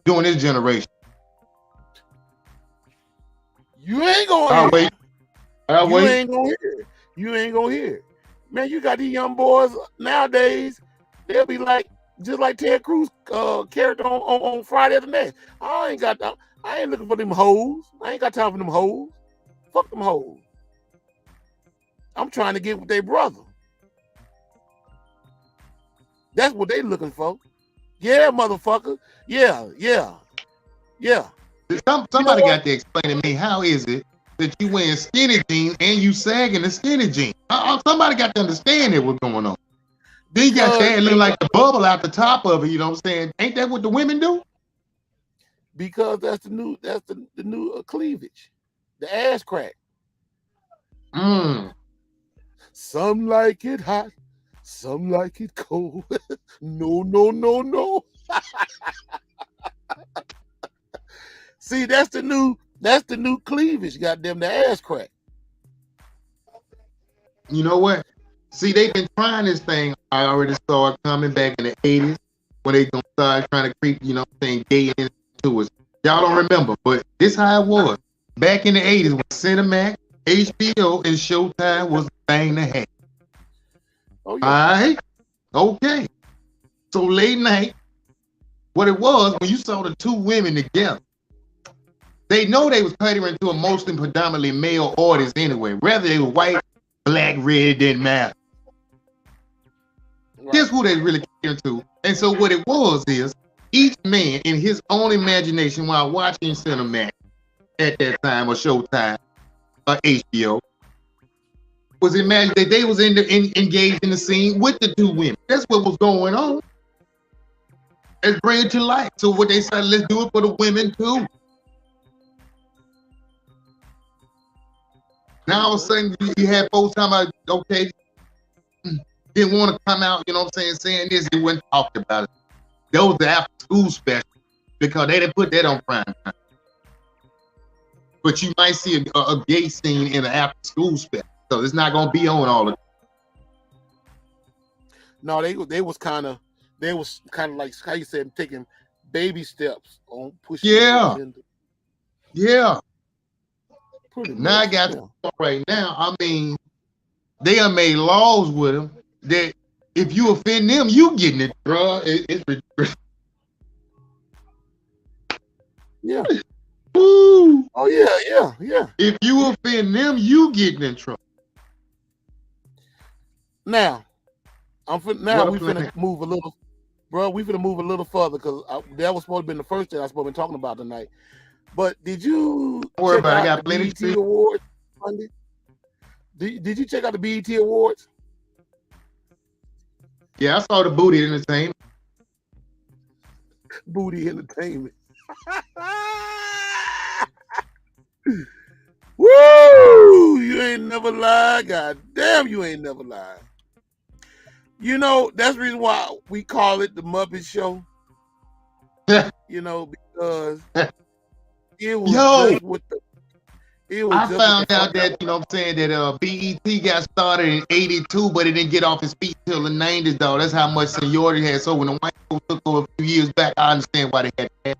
During this generation. You ain't gonna I'll wait. You ain't gonna hear. Man, you got these young boys nowadays, they'll be like, just like Ted Cruz character on Friday the Next. I ain't looking for them hoes. I ain't got time for them hoes. Fuck them hoes. I'm trying to get with their brother. That's what they looking for. Yeah, motherfucker. Yeah. Somebody got to explain to me, how is it that you wearing skinny jeans and you sagging the skinny jeans? Somebody got to understand it, what's going on. Then you got your head looking like the bubble out the top of it, you know what I'm saying? Ain't that what the women do? Because that's the new cleavage. The ass crack. Some like it hot, some like it cold. No. See, that's the new cleavage, goddamn, the ass crack. You know what? See, they've been trying this thing. I already saw it coming back in the 80s when they gonna start trying to creep, you know what I'm saying, gay into us. Y'all don't remember, but this how it was. Back in the 80s when Cinemax, HBO, and Showtime was bang the heck. Oh, yeah. All right? Okay. So late night, what it was, when you saw the two women together, they know they was catering to a mostly predominantly male audience anyway. Whether they were white, black, red, it didn't matter. Right. Here's who they really cater to. And so what it was is, each man in his own imagination while watching Cinemax at that time, or Showtime, or HBO, was imagining that they was engaged in the scene with the two women. That's what was going on. Let's bring it to life. So what they said, let's do it for the women too. Now all of a sudden you had folks talking about, okay, didn't want to come out, you know what I'm saying this, they wouldn't talk about it. Those are after school special because they didn't put that on prime time. But you might see a gay scene in an after school special, so it's not gonna be on all the time. No, they was kind of like how you said, taking baby steps on pushing. Yeah. Yeah. Pretty now much, I got to right now. I mean, they have made laws with them that if you offend them, you getting it, bro. It's ridiculous. Yeah. Woo. Oh yeah. If you offend them, you getting in trouble. Now, we finna move a little, bro. We finna move a little further because that was supposed to be the first thing I was supposed to be talking about tonight. But did you check out the BET Awards Sunday? Did you check out the BET Awards? Yeah, I saw the Booty Entertainment. Booty Entertainment. Woo! You ain't never lied. God damn, you ain't never lied. You know, that's the reason why we call it the Muppet Show. You know, because it was just with the. I found out that, you know what I'm saying, that BET got started in 82, but it didn't get off its feet till the 90s, though. That's how much seniority it had. So when the white folks took over a few years back, I understand why they had that.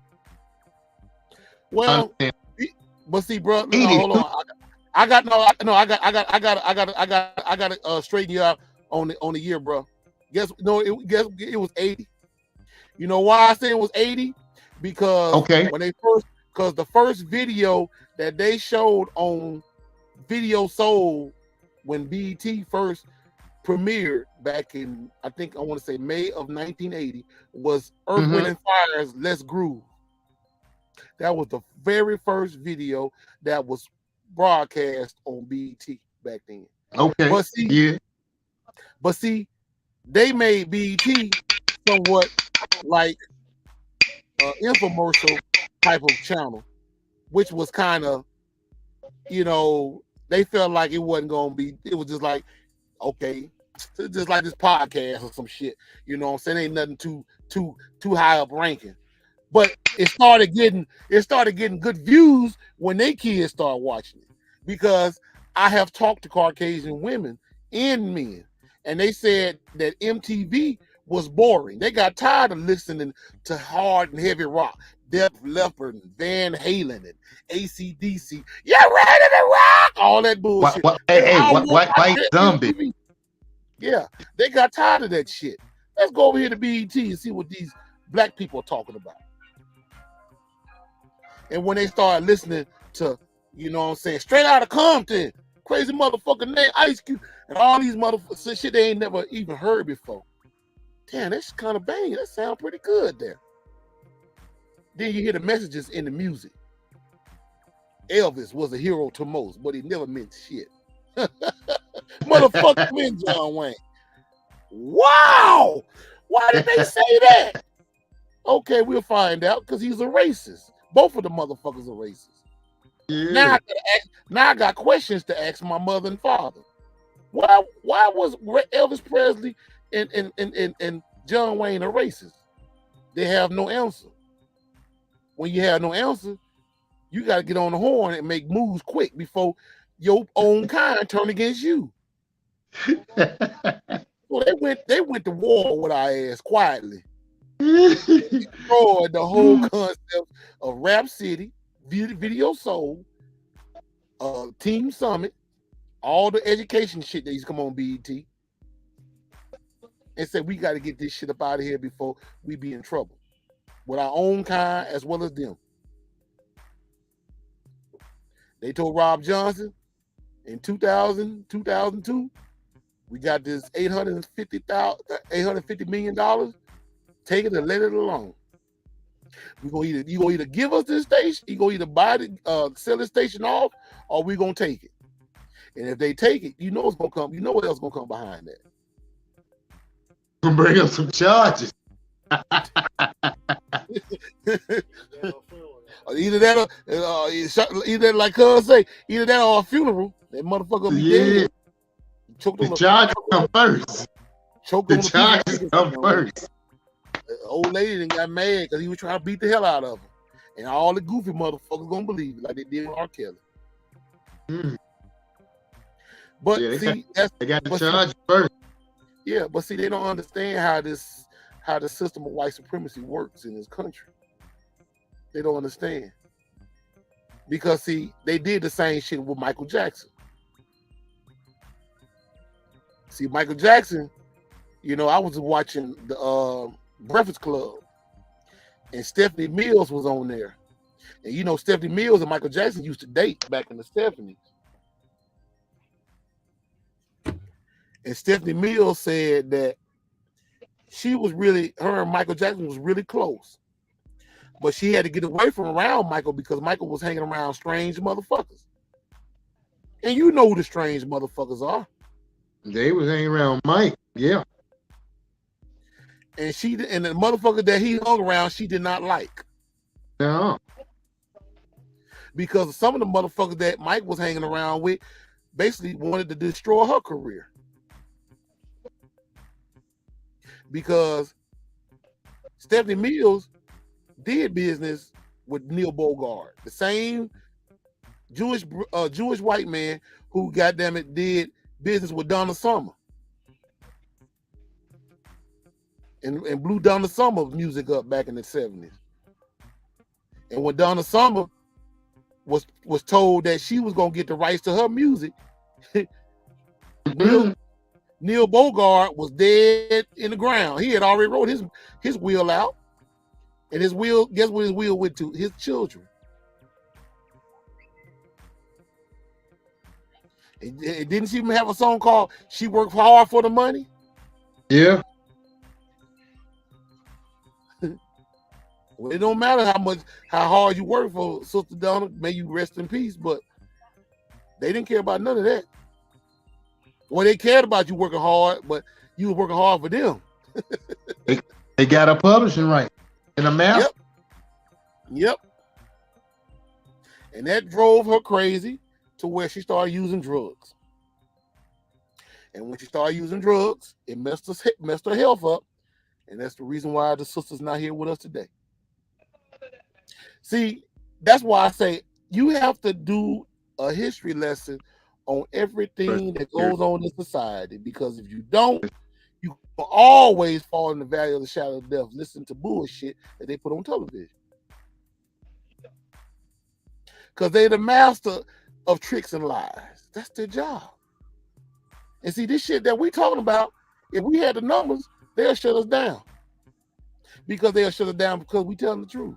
Well, but see, bro, no, hold on. I got to straighten you out on the year, bro. Guess it was 80. You know why I say it was 80? Because the first video that they showed on Video Soul when BET first premiered back in, I want to say May of 1980, was Earth, Wind and Fire's Let's Groove. That was the very first video that was broadcast on BET back then. Okay. But see, they made BET somewhat like an infomercial type of channel, which was kind of, you know, they felt like it wasn't going to be, it was just like, okay, just like this podcast or some shit, you know what I'm saying? Ain't nothing too high up ranking. But it started getting good views when they kids started watching it, because I have talked to Caucasian women and men, and they said that MTV was boring. They got tired of listening to hard and heavy rock, Def Leppard and Van Halen and AC/DC. You ready to rock? All that bullshit. White zombie. Yeah, they got tired of that shit. Let's go over here to BET and see what these black people are talking about. And when they started listening to, you know what I'm saying, Straight Outta Compton, crazy motherfucking name, Ice Cube, and all these motherfuckers, shit they ain't never even heard before. Damn, that's kind of banging. That sound pretty good there. Then you hear the messages in the music. Elvis was a hero to most, but he never meant shit. Motherfucker meant John Wayne. Wow! Why did they say that? Okay, we'll find out, because he's a racist. Both of the motherfuckers are racist. Yeah. Now I got questions to ask my mother and father. Why was Elvis Presley and John Wayne a racist? They have no answer. When you have no answer, you got to get on the horn and make moves quick before your own kind turn against you. Well, they went to war with our ass quietly. Destroyed the whole concept of Rap City, Video Soul, Team Summit, all the education shit that used to come on BET, and said we got to get this shit up out of here before we be in trouble with our own kind as well as them. They told Rob Johnson in 2002, we got this $850 million. Take it and let it alone. You gonna either give us this station, you gonna either buy the sell the station off, or we gonna take it. And if they take it, you know what's gonna come. You know what else gonna come behind that? Gonna bring up some charges. Either that, like Cuz say, either that or a funeral. That motherfucker gonna be dead. Choked on the charges come first. Choked The on charges come first. The old lady then got mad because he was trying to beat the hell out of him. And all the goofy motherfuckers gonna believe it like they did with R. Kelly. But Yeah, see, they got the charge first. Yeah, but see, they don't understand how the system of white supremacy works in this country. They don't understand. Because see, they did the same shit with Michael Jackson. See, Michael Jackson, you know, I was watching the Breakfast Club, and Stephanie Mills was on there. And you know, Stephanie Mills and Michael Jackson used to date back in the 70s. And Stephanie Mills said that her and Michael Jackson was really close. But she had to get away from around Michael because Michael was hanging around strange motherfuckers. And you know who the strange motherfuckers are. They was hanging around Mike, yeah. And the motherfucker that he hung around, she did not like. No. Because some of the motherfuckers that Mike was hanging around with basically wanted to destroy her career. Because Stephanie Mills did business with Neil Bogart, the same Jewish white man who goddamn it did business with Donna Summer and blew Donna Summer music up back in the 70s. And when Donna Summer was told that she was gonna get the rights to her music, Neil Bogart was dead in the ground. He had already wrote his will out. And his will, guess what his will went to? His children. And didn't she even have a song called She Worked Hard for the Money? Yeah. Well, it don't matter how hard you work for Sister Donna, may you rest in peace, but they didn't care about none of that. Well, they cared about you working hard, but you were working hard for them. They got a publishing right in a map. Yep. And that drove her crazy to where she started using drugs. And when she started using drugs, it messed her health up. And that's the reason why the sister's not here with us today. See, that's why I say you have to do a history lesson on everything that goes on in society. Because if you don't, you will always fall in the valley of the shadow of death, listen to bullshit that they put on television. Because they're the master of tricks and lies. That's their job. And see, this shit that we talking about, if we had the numbers, they'll shut us down. Because they'll shut us down because we telling the truth.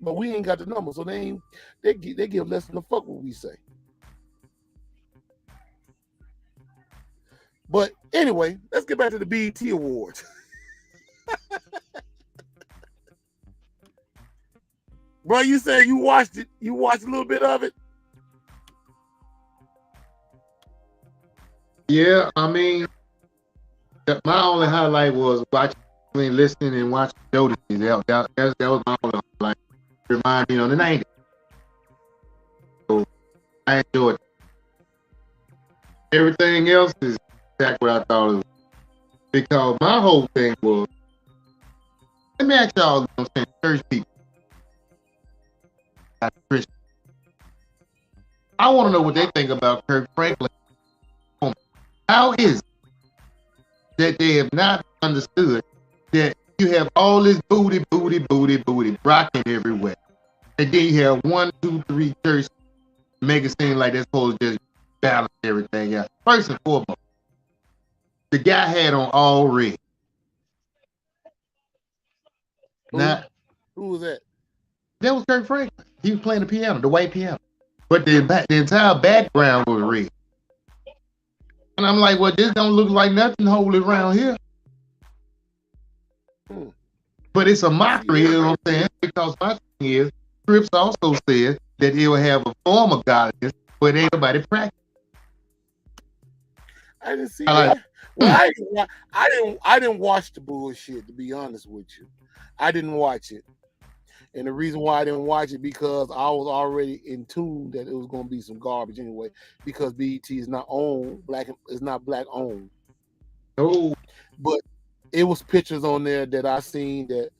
But we ain't got the numbers, so they give less than the fuck what we say. But anyway, let's get back to the BET Awards. Bro, you said you watched it. You watched a little bit of it. Yeah, I mean, my only highlight was listening and watching Jodeci. That was my only highlight. Remind me on the 90s. So I enjoyed it. Everything else is exactly what I thought it was. Because my whole thing was, let me ask y'all, church people. I want to know what they think about Kirk Franklin. How is it that they have not understood that you have all this booty rocking everywhere, and then you have 1, 2, 3 churches make it seem like they're supposed to just balance everything out? First and foremost, the guy had on all red. Who was that? That was Kirk Franklin. He was playing the piano, the white piano. But the entire background was red. And I'm like, well, this don't look like nothing holy around here. But it's a mockery, you know what I'm saying? Because my thing is, Scripps also says that it will have a form of godliness, but ain't nobody practice. I didn't see that. Well, I didn't watch the bullshit, to be honest with you. I didn't watch it. And the reason why I didn't watch it because I was already in tune that it was going to be some garbage anyway. Because BET is not owned black, is not black owned. Oh, But it was pictures on there that I seen that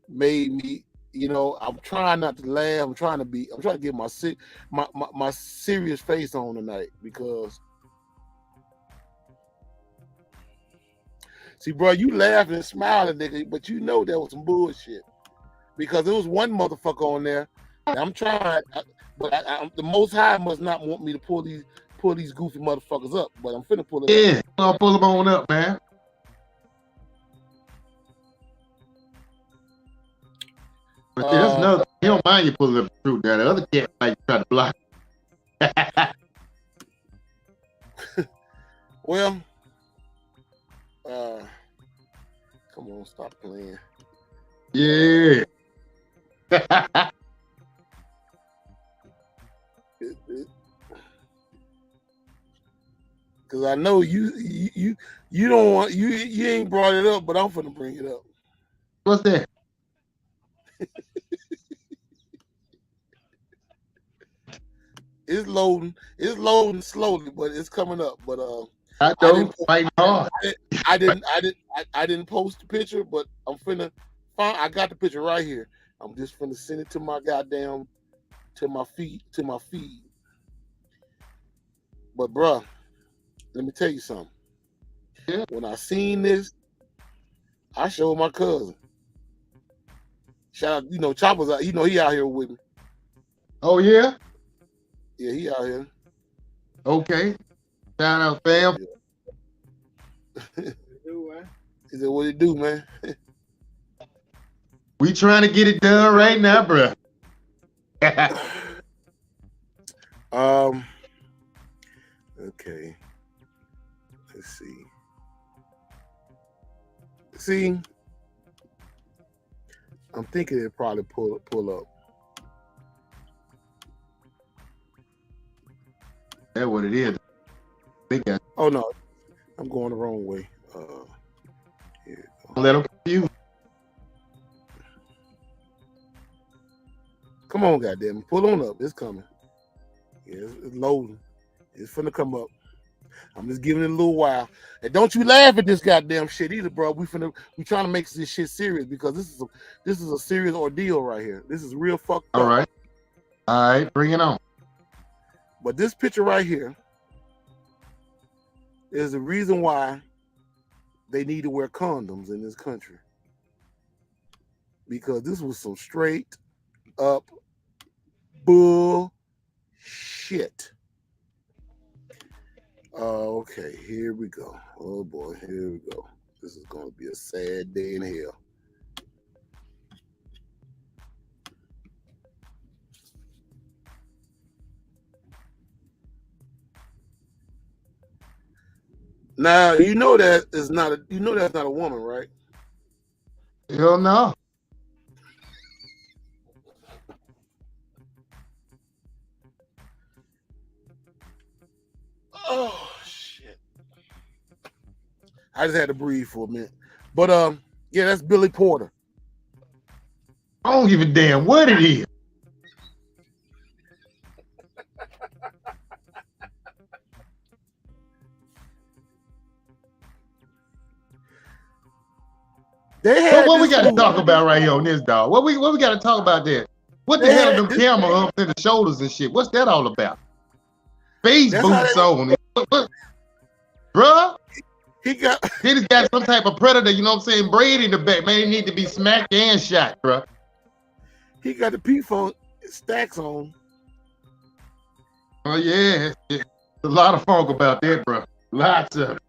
made me, I'm trying not to laugh. I'm trying to get my serious face on tonight because see, bro, you laughing and smiling, nigga, but you know that was some bullshit because there was one motherfucker on there. I'm trying, but the Most High must not want me to pull these goofy motherfuckers up, but I'm finna pull it up. yeah. I'll pull them on up, man. But see, that's another. He don't mind you pulling up the truth. Now the other cat like try to block. Well, come on, stop playing. Yeah. Cause I know you don't want you ain't brought it up, but I'm finna bring it up. What's that? It's loading slowly, but it's coming up. But I don't fight hard. I didn't post the picture, but I'm finna find. I got the picture right here. I'm just finna send it to my goddamn to my feed. But bruh, let me tell you something. Yeah. When I seen this, I showed my cousin. Shout out, Chopper's out. He out here with me. Oh yeah. Yeah, he out here. Okay. Shout out, fam. Yeah. He said, "What it do, man?" We trying to get it done right now, bro. Okay. Let's see. See, I'm thinking it probably pull up. That's what it is. They got. Oh no, I'm going the wrong way. Here. Let them confuse. Come on, goddamn, pull on up. It's coming. Yeah, it's loading. It's finna come up. I'm just giving it a little while. And don't you laugh at this goddamn shit either, bro. We trying to make this shit serious because this is a serious ordeal right here. This is real fucked up. All right, bring it on. But this picture right here is the reason why they need to wear condoms in this country. Because this was some straight up bullshit. Okay, here we go. Oh boy, here we go. This is going to be a sad day in hell. Now that's not a woman, right? Hell no. Oh shit! I just had to breathe for a minute. But yeah, that's Billy Porter. I don't give a damn what it is. What we got to talk about right here on this, dog? What we got to talk about there? What the hell are them camera up in the shoulders and shit? What's that all about? Face boots on. Bruh. He just got some type of predator, you know what I'm saying? Braid in the back. Man, he need to be smacked and shot, bruh. He got the P-Funk stacks on. Oh yeah. There's a lot of funk about that, bruh. Lots of it.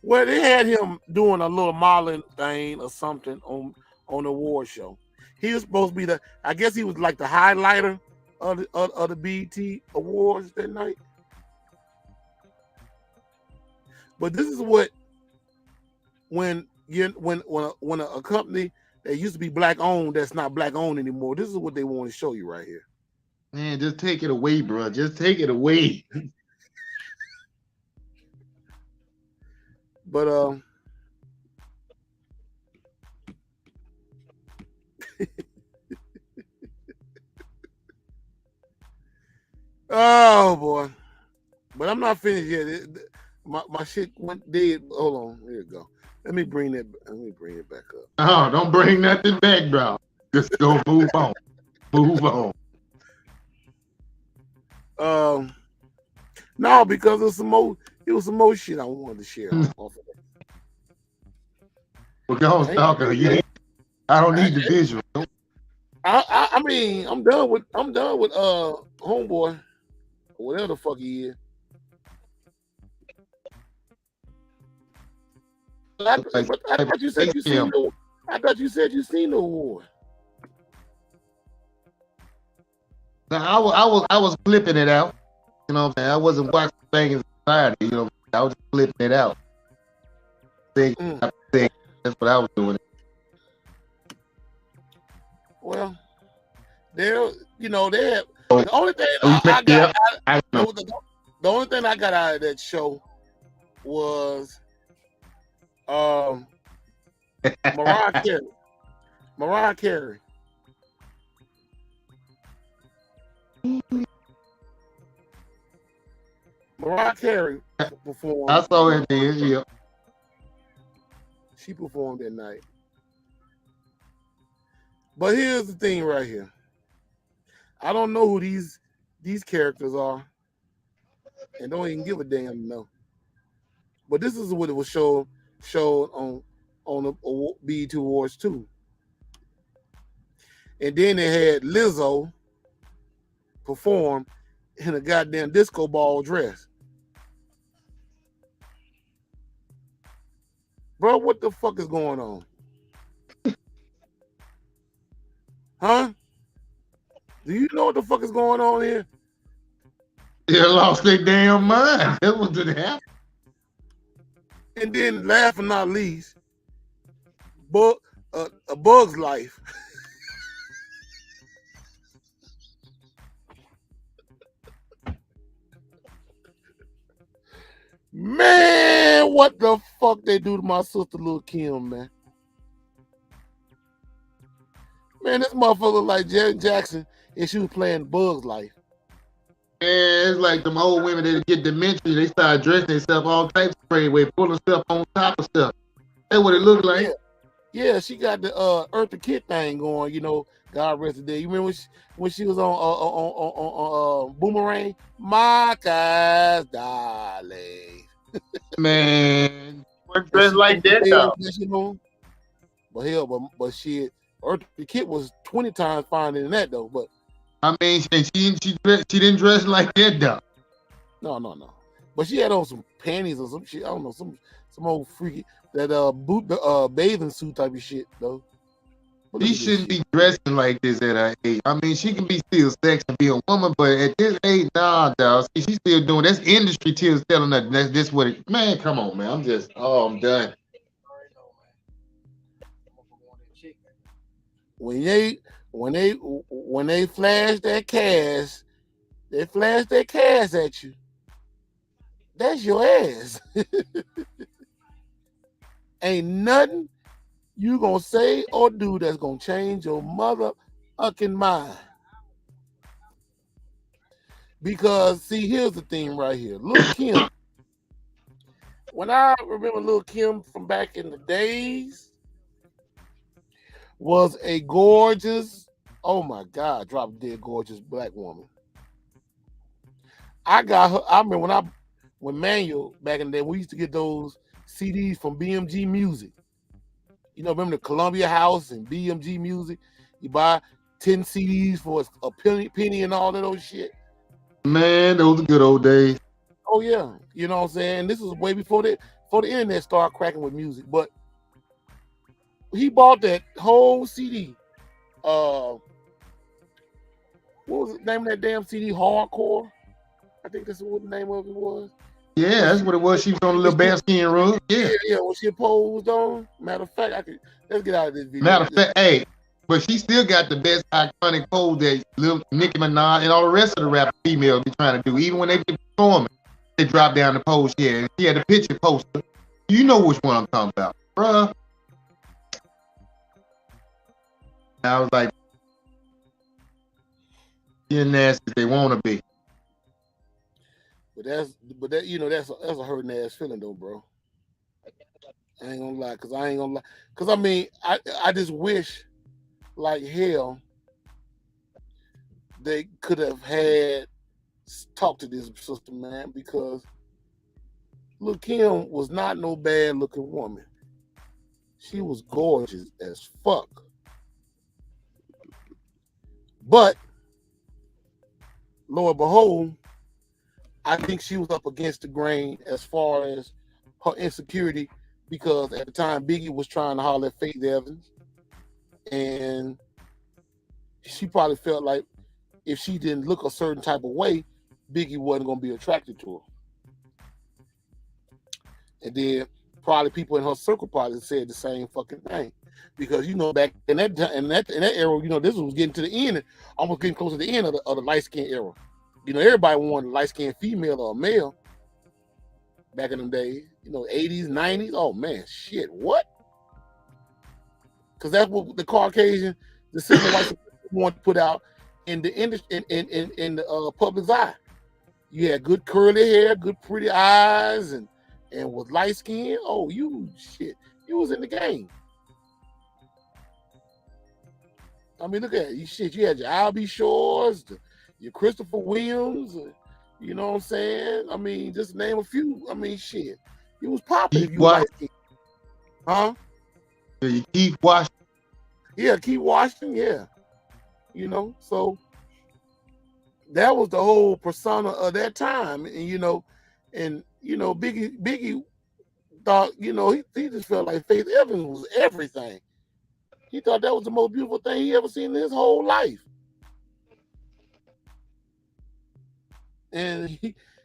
Well, they had him doing a little modeling thing or something on the award show. He was supposed to be I guess he was like the highlighter of the BET Awards that night. But this is what when a company that used to be black owned that's not black owned anymore. This is what they want to show you right here. Man, just take it away, bro. Just take it away. But Oh boy. But I'm not finished yet. My shit went dead. Hold on. Here you go. Let me bring it back up. Oh, don't bring nothing back, bro. Just go move on. Move on. No, because it was some more shit I wanted to share off of that. Well, go on, stalker. I don't need the visual. I mean, I'm done with homeboy, whatever the fuck he is. But I thought you said you seen the. I thought you said you seen the award. Now, I was flipping it out. You know what I'm saying? I wasn't watching things in society. You know, I was just flipping it out. That's what I was doing. Well, they have the only thing I got. The only thing I got out of that show was Mariah Carey. Mariah Carey. Mariah Carey performed. I saw it there, yeah. She performed that night. But here's the thing right here. I don't know who these characters are, and don't even give a damn to know. But this is what it was showed on the BET Awards too. And then they had Lizzo perform in a goddamn disco ball dress. Bro, what the fuck is going on? Huh? Do you know what the fuck is going on here? They lost their damn mind. That's what did happen. And then, last but not least, A Bug's Life. Man, what the fuck they do to my sister Lil Kim, man? Man, this motherfucker look like Janet Jackson and she was playing Bug's Life. Man, it's like them old women that get dementia. They start dressing themselves all types of crazy way, pulling stuff on top of stuff. That's what it looked like. Yeah, she got the Eartha Kitt thing going. You know, God rest her day. You remember when she was on Boomerang? My guys, darling. Man, weren't dressed like that though. You know? But hell, but shit, Eartha Kitt was 20 times finer than that though. But I mean, she didn't dress like that though. No. But she had on some panties or some shit. I don't know, some old freaky that bathing suit type of shit though. She shouldn't be dressing like this at her age. I mean, she can be still sexy and be a woman, but at this age, nah, dog. See, she's still doing that's industry tears telling her that's this what it. Man, come on, man. I'm done. When they flash that cash, they flash that cash at you. That's your ass. Ain't nothing you gonna say or do that's gonna change your motherfucking mind. Because see, here's the thing right here. Lil Kim. When I remember Lil Kim from back in the days, was a gorgeous, oh my God, drop dead gorgeous black woman. I got her. I remember when Manuel back in the day, we used to get those CDs from BMG Music. You know, remember the Columbia House and BMG Music? You buy 10 CDs for a penny and all that old shit. Man, those are good old days. Oh yeah, you know what I'm saying? This was way before the internet started cracking with music. But he bought that whole CD. What was the name of that damn CD? Hardcore. I think that's what the name of it was. Yeah, that's what it was. She was on a little bearskin rug. Yeah. When she posed on. Matter of fact, let's get out of this video. Matter of fact, hey, but she still got the best iconic pose that little Nicki Minaj and all the rest of the rap females be trying to do. Even when they be performing, they drop down the pose. Yeah, she had a picture poster. You know which one I'm talking about, bruh. I was like, you're nasty as they want to be. But that's a hurting ass feeling though, bro. I ain't gonna lie, cause I mean, I just wish like hell they could have had talked to this sister, man, because Lil Kim was not no bad looking woman. She was gorgeous as fuck. But lo and behold, I think she was up against the grain as far as her insecurity, because at the time Biggie was trying to holler at Faith Evans, and she probably felt like if she didn't look a certain type of way, Biggie wasn't gonna be attracted to her. And then probably people in her circle probably said the same fucking thing, because back in that era, this was getting to the end, almost getting close to the end of the light skin era. Everybody wanted a light skinned female or a male back in them days. 80s, 90s. Oh man, shit, what? Because that's what the Caucasian, the civil white want to put out in the industry, in the public's eye. You had good curly hair, good pretty eyes, and with light skin. Oh, you was in the game. I mean, look at it. You had your Albie Shores, your Christopher Williams, you know what I'm saying? I mean, just name a few. I mean, shit. You was popping if you was light skin. Huh? You keep watching. Yeah, keep watching, yeah. So that was the whole persona of that time. And Biggie thought, he just felt like Faith Evans was everything. He thought that was the most beautiful thing he ever seen in his whole life. And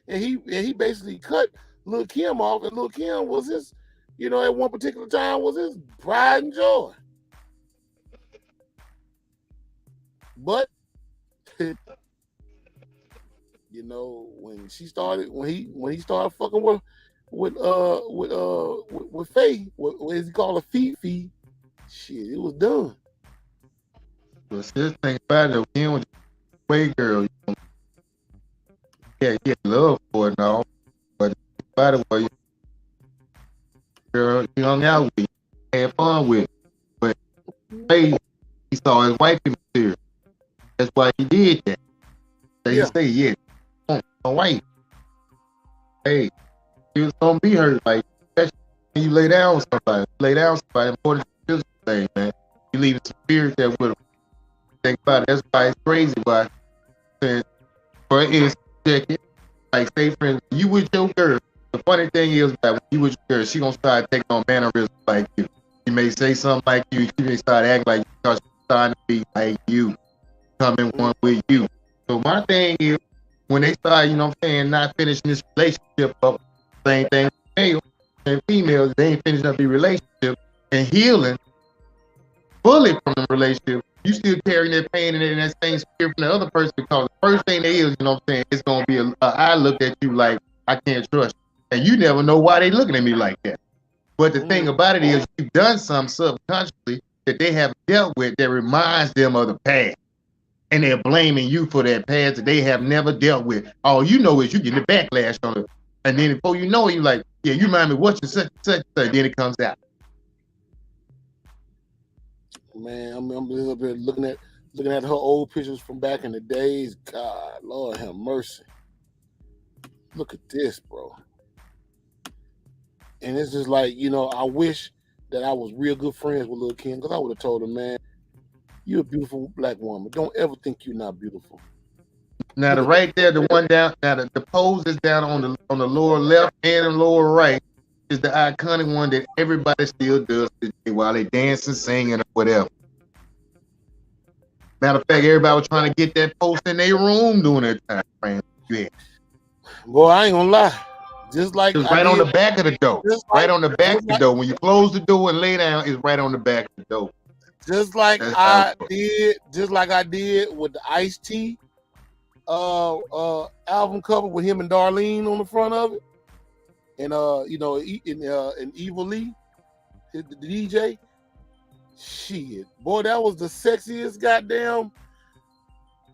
he basically cut Lil Kim off, and Lil Kim was his, at one particular time was his pride and joy. But when he started fucking with Faye, what is he called, a Fifi? Shit, it was done. But this thing about it, Kim was a way girl. Yeah, he had love for it and all, but by the way, girl, he hung out with, had fun with, but Faye, he saw his wifey material. That's why he did that. So he say, yeah, my wife. Hey, he was gonna be hurt. Like, when you lay down with somebody, more than the physical thing, man. You leave the spirit there with him. Think about it. That's why it's crazy. Why? For instance, check it. Like, say, for instance, you with your girl. The funny thing is that when you with your girl, she gonna start taking on mannerisms like you. She may say something like you. She may start acting like you because she's starting to be like you, coming one with you. So my thing is, when they start, not finishing this relationship up, same thing with male and females, they ain't finishing up the relationship and healing fully from the relationship. You still carrying that pain and that same spirit from the other person, because the first thing they is, it's gonna be I look at you like I can't trust you. And you never know why they looking at me like that. But the thing about it is, you've done something subconsciously that they have dealt with that reminds them of the past. And they're blaming you for that past that they have never dealt with. All you know is you get the backlash on it. And then before you know it, you're like, yeah, you remind me what you said, then it comes out. Man, I'm just up here looking at her old pictures from back in the days. God, Lord have mercy. Look at this, bro. And it's just like, I wish that I was real good friends with Lil Kim, because I would have told her, man, you're a beautiful black woman. Don't ever think you're not beautiful. Now the right there, the one down, now the pose is down on the lower left and the lower right is the iconic one that everybody still does today while they dancing, singing, or whatever. Matter of fact, everybody was trying to get that post in their room during that time frame. Yeah. Boy, I ain't gonna lie. Just like it's right on the back of the door. Right on the back of the door. When you close the door and lay down, it's right on the back of the door. Just like I did with the Ice-T album cover with him and Darlene on the front of it, and in Evil Lee, the DJ. Shit, boy, that was the sexiest goddamn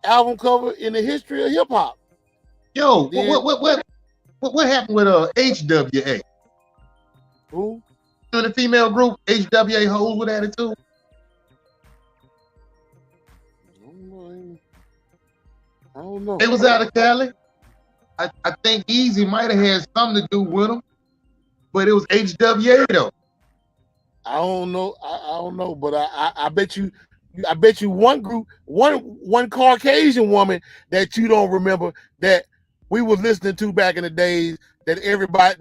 album cover in the history of hip hop. Yo, what? What happened with HWA? Who? In the female group, HWA Hoes with Attitude. I don't know. They was out of Cali. I think Easy might have had something to do with them, but it was HWA though. I don't know. I don't know, but I bet you one group, one Caucasian woman that you don't remember that we was listening to back in the days that everybody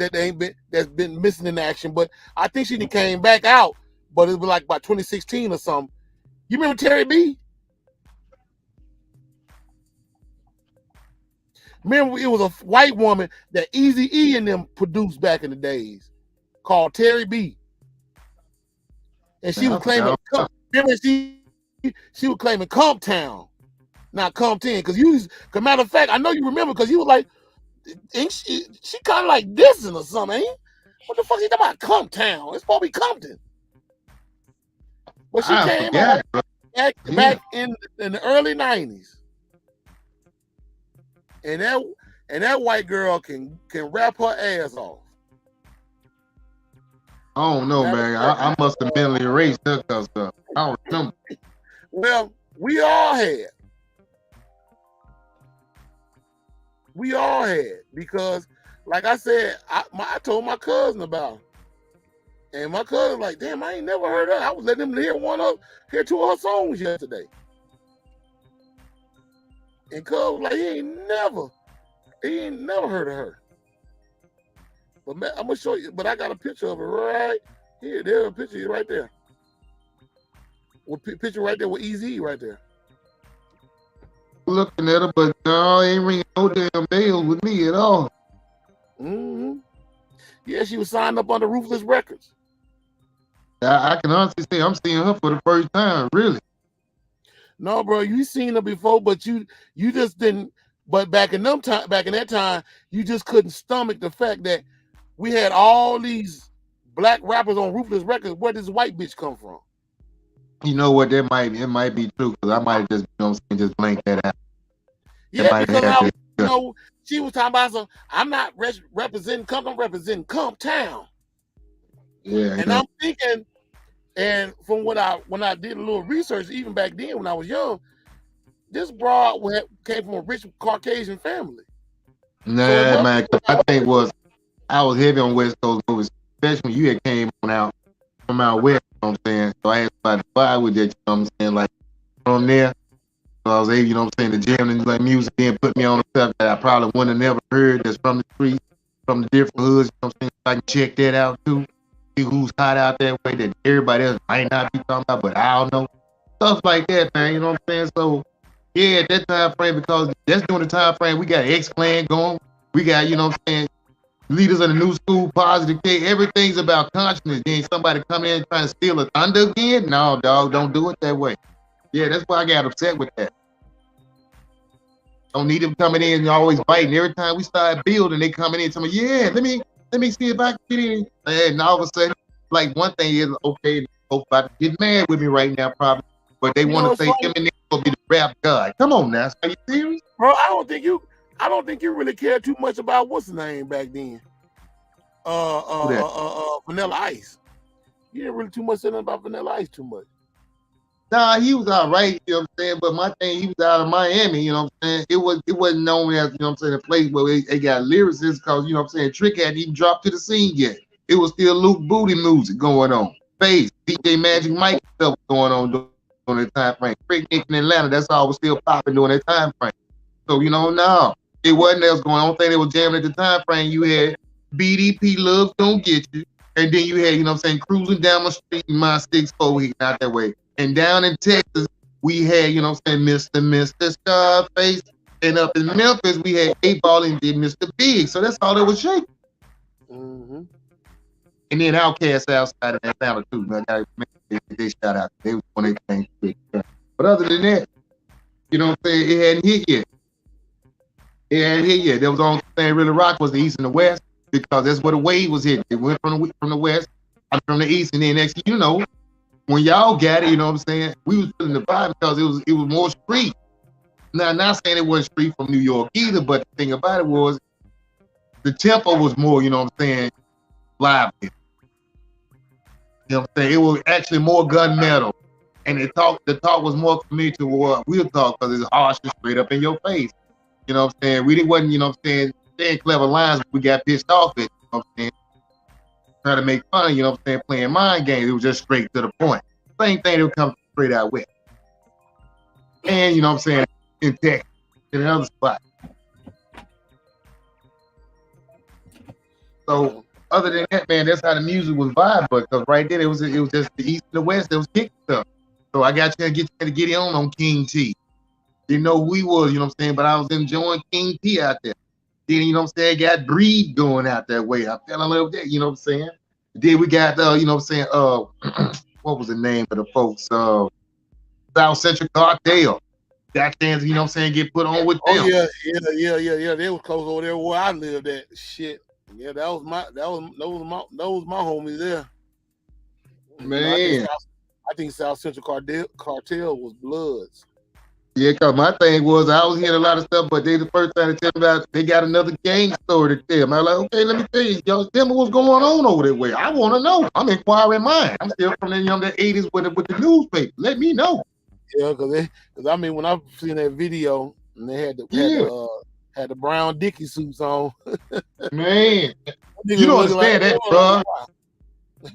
that's been missing in action. But I think she came back out, but it was like by 2016 or something. You remember Terry B? Remember, it was a white woman that Easy E and them produced back in the days, called Terry B. And she was claiming, remember she was claiming Comptown, not Compton. Because matter of fact, I know you remember because you was like, ain't she kind of like dissing or something, ain't? What the fuck is talking about Comptown? It's supposed to be Compton. But she came out back in the early 90s. And that white girl can rap her ass off. I don't know, man. I must have mentally erased her because I don't remember. Well, we all had. Because, like I said, I told my cousin about her. And my cousin like, damn, I ain't never heard her. I was letting him hear two of her songs yesterday. And cuz like, he ain't never heard of her. But man, I'm gonna show you. But I got a picture of her right here. There's a picture right there. Picture right there with Easy right there. Looking at her, but no, ain't ringing no damn bells with me at all. Mm-hmm. Yeah, she was signed up under Ruthless Records. I can honestly say I'm seeing her for the first time, really. No, bro, you seen her before, but you just didn't. But back in that time, you just couldn't stomach the fact that we had all these black rappers on Ruthless Records. Where does white bitch come from? You know what? It might be true because I might have just, just blank that out. Yeah, because she was talking about some. I'm not representing Compton, I'm representing Comptown. Yeah, and I'm thinking, and from when I did a little research, even back then when I was young, this broad came from a rich Caucasian family. Nah, man, I think I was heavy on West Coast movies, especially when you had came on out from out west, you know what I'm saying? So I had somebody to vibe with that, you know what I'm saying? Like from there, so I was able, you know what I'm saying, to jam and like music and put me on the stuff that I probably wouldn't have never heard that's from the streets, from the different hoods, you know what I'm saying? So I can check that out too. See who's hot out that way that everybody else might not be talking about, but I don't know. Stuff like that, man, you know what I'm saying? So yeah, that time frame, because that's during the time frame we got X-Clan going. We got, you know what I'm saying, leaders of the new school, Positive K. Everything's about consciousness. Then somebody come in trying to steal a thunder again? No, dog, don't do it that way. Yeah, that's why I got upset with that. Don't need them coming in and always biting. Every time we start building, they coming in telling me, yeah, let me see if I can get in. And all of a sudden, like one thing is, okay, folks about to get mad with me right now, probably. But they want to say Eminem will be the rap god. Come on now, are you serious? Bro, I don't think you really cared too much about what's the name back then. Vanilla Ice. You didn't really too much say nothing about Vanilla Ice too much. Nah, he was all right, you know what I'm saying? But my thing, he was out of Miami, you know what I'm saying? It wasn't known as, you know what I'm saying, a place where they got lyricists because, you know what I'm saying, Trick hadn't even dropped to the scene yet. It was still Luke Booty music going on. Face, DJ Magic Mike stuff going on during that time frame. Trick Nick in Atlanta, that's all was still popping during that time frame. So, you know, no, it wasn't else going on. The only thing they was jamming at the time frame, you had BDP, Love's Gonna Get You, and then you had, you know what I'm saying, Cruising Down the Street in my 6'4", he out that way. And down in Texas, we had, you know what I'm saying, Mr. Scarface. And up in Memphis, we had 8-Ball and did Mr. Big. So that's all that was shaking. Mm-hmm. And then Outkast outside of Atlanta, too. They shout out. They was when they came quick. But other than that, you know what I'm saying, it hadn't hit yet. There was the only thing really rock was the East and the West, because that's where the wave was hitting. It went from the West, from the East, and then next thing you know, when y'all got it, you know what I'm saying, we was feeling the vibe because it was more street. Now, not saying it wasn't street from New York either, but the thing about it was the tempo was more, you know what I'm saying, lively. You know what I'm saying? It was actually more gunmetal. And the talk was more familiar to what we'll talk because it's harsh and straight up in your face. You know what I'm saying? We wasn't, you know what I'm saying, saying clever lines, but we got pissed off at, you know what I'm saying? Trying to make fun, you know what I'm saying, playing mind games. It was just straight to the point. Same thing that would come straight out with. And, you know what I'm saying, in Texas, in another spot. So other than that, man, that's how the music was vibe, because right there it was just the East and the West that was kicking stuff. So I got to get on King T. Didn't know who he was, you know what I'm saying, but I was enjoying King T out there. Then, you know what I'm saying, got Breed going out that way. I fell in love with that, you know what I'm saying. Then we got you know what I'm saying, what was the name of the folks? South Central Cartel. That chance, you know what I'm saying, get put on with them. Oh yeah. They was close over there where I lived at. Shit. Yeah, those my homies there. Man. I think South Central Cartel was Bloods. Yeah, cause my thing was I was hearing a lot of stuff, but they the first time to tell me about they got another gang story to tell. I was like, okay, let me tell you, y'all, tell me what's going on over that way. I want to know. I'm inquiring mine. I'm still from the younger 80s with the newspaper. Let me know. Yeah, cause I mean when I seen that video and they had the brown Dickie suits on. Man, you don't understand that, bro.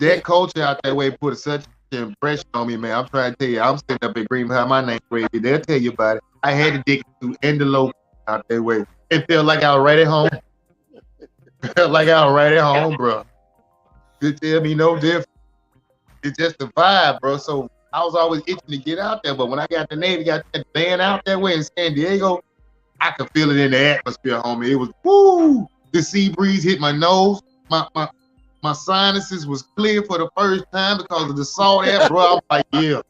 That culture out that way put such an impression on me, man. I'm trying to tell you, I'm sitting up at Green behind my name, crazy. They'll tell you about it. I had the Dickie suit and the logo out that way. It felt like I was right at home. Felt like I was right at home, bro. You tell me no different. It's just the vibe, bro. So I was always itching to get out there, but when I got the Navy, got that band out that way in San Diego, I could feel it in the atmosphere, homie. It was woo. The sea breeze hit my nose. My sinuses was clear for the first time because of the salt air, bro. I'm like, yeah.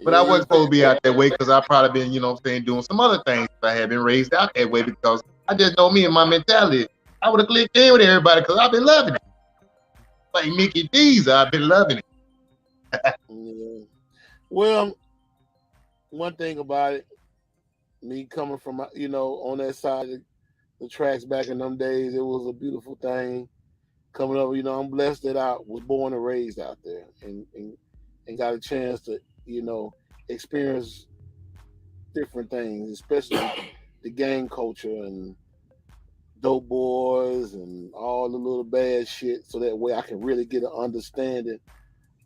But I wasn't supposed to be out that way because I probably been, you know what I'm saying, doing some other things if I had been raised out that way because I just know me and my mentality. I would have clicked in with everybody because I've been loving it. Like Mickey D's, I've been loving it. Well, one thing about it, me coming from, you know, on that side of the tracks back in them days, it was a beautiful thing. Coming up, you know, I'm blessed that I was born and raised out there and got a chance to, you know, experience different things, especially the gang culture and dope boys and all the little bad shit, so that way I can really get an understanding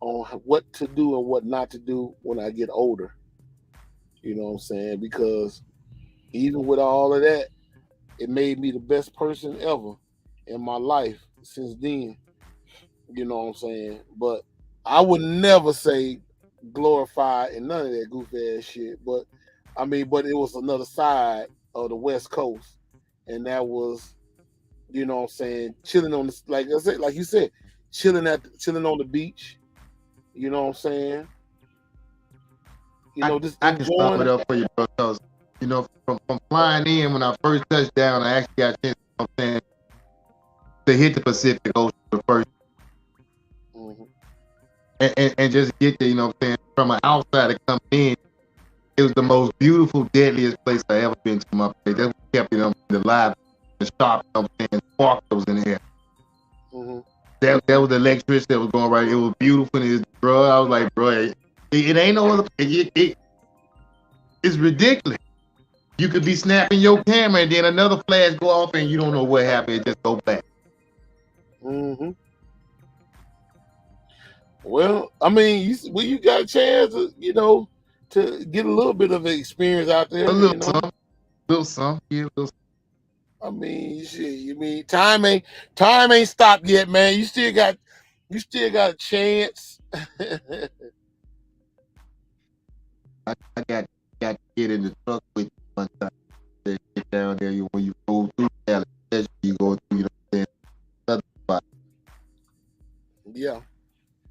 on what to do and what not to do when I get older. You know what I'm saying? Because even with all of that, it made me the best person ever in my life since then. You know what I'm saying? But I would never say glorify and none of that goofy ass shit. But I mean, but it was another side of the West Coast, and that was, you know what I'm saying, chilling on the, like I said, like you said, chilling on the beach. You know what I'm saying? You know, just I can sum it up for you, bro, because you know, from flying in when I first touched down, I actually got a chance, you know what I'm saying, to hit the Pacific Ocean the first. And just get there, you know what I'm saying, from an outsider coming in. It was the most beautiful, deadliest place I ever been to my place. That's what kept, you know, the live, the sharp, you know what I'm saying, spark that was in the air. That was the electricity that was going right. It was beautiful, and it's, bro, I was like, bro, it ain't no other, it's ridiculous. You could be snapping your camera and then another flash go off and you don't know what happened. It just go back. Well, I mean, you got a chance to, you know, to get a little bit of experience out there. A little, you know? Some. I mean, shit. You mean time ain't stopped yet, man. You still got a chance. I got to get in the truck with you one time. Get down there. When you go through Dallas, you go through, you know what I'm saying, another spot. Yeah.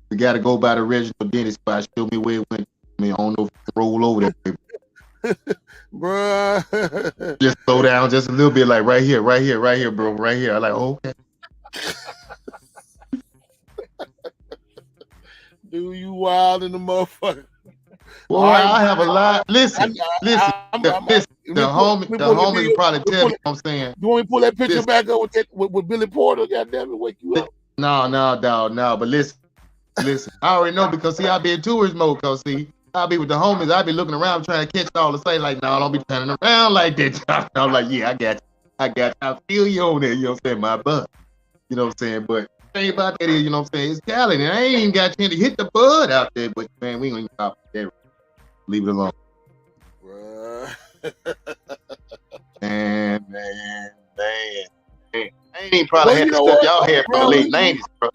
We got to go by the Reginald Dennis spot. Show me where it went. I mean, I don't know if you can roll over that way. Bruh. Just slow down just a little bit, like right here, bro, right here. I'm like, oh, okay. Dude, you wild in the motherfucker. Boy, I have a lot. Listen. The homies will probably tell you what I'm saying. You want me to pull that picture back up with Billy Porter? Goddamn it, wake you up. No. But listen. I already know because see, I be in tourist mode. Cause see, I be with the homies. I be looking around trying to catch it all to say like, no, don't be turning around like that. I'm like, yeah, I got you. I feel you on there. You know what I'm saying? My butt. You know what I'm saying? But the thing about that is, you know what I'm saying? It's Cali, and I ain't even got a chance to hit the bud out there. But man, we ain't gonna talk about that. Leave it alone. Man. I ain't even probably had the stuff y'all had from the late 90s, bro.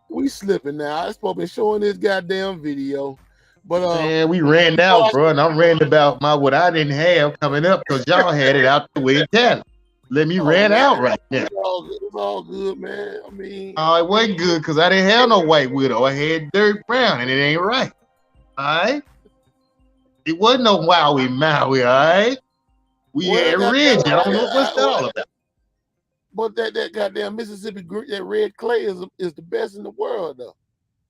We slipping now. I supposed to be showing this goddamn video. But man, we ran out, bro, and I'm ranting about what I didn't have coming up because y'all had it out the way in Cali. Let me ran out right now. It's all good, man. I mean, it wasn't good because I didn't have no white widow. I had Dirk Brown, and it ain't right. All right, it wasn't no Wowie Maui. All right, we had Ridge. I don't know what's that all about. But that goddamn Mississippi, that red clay is the best in the world, though.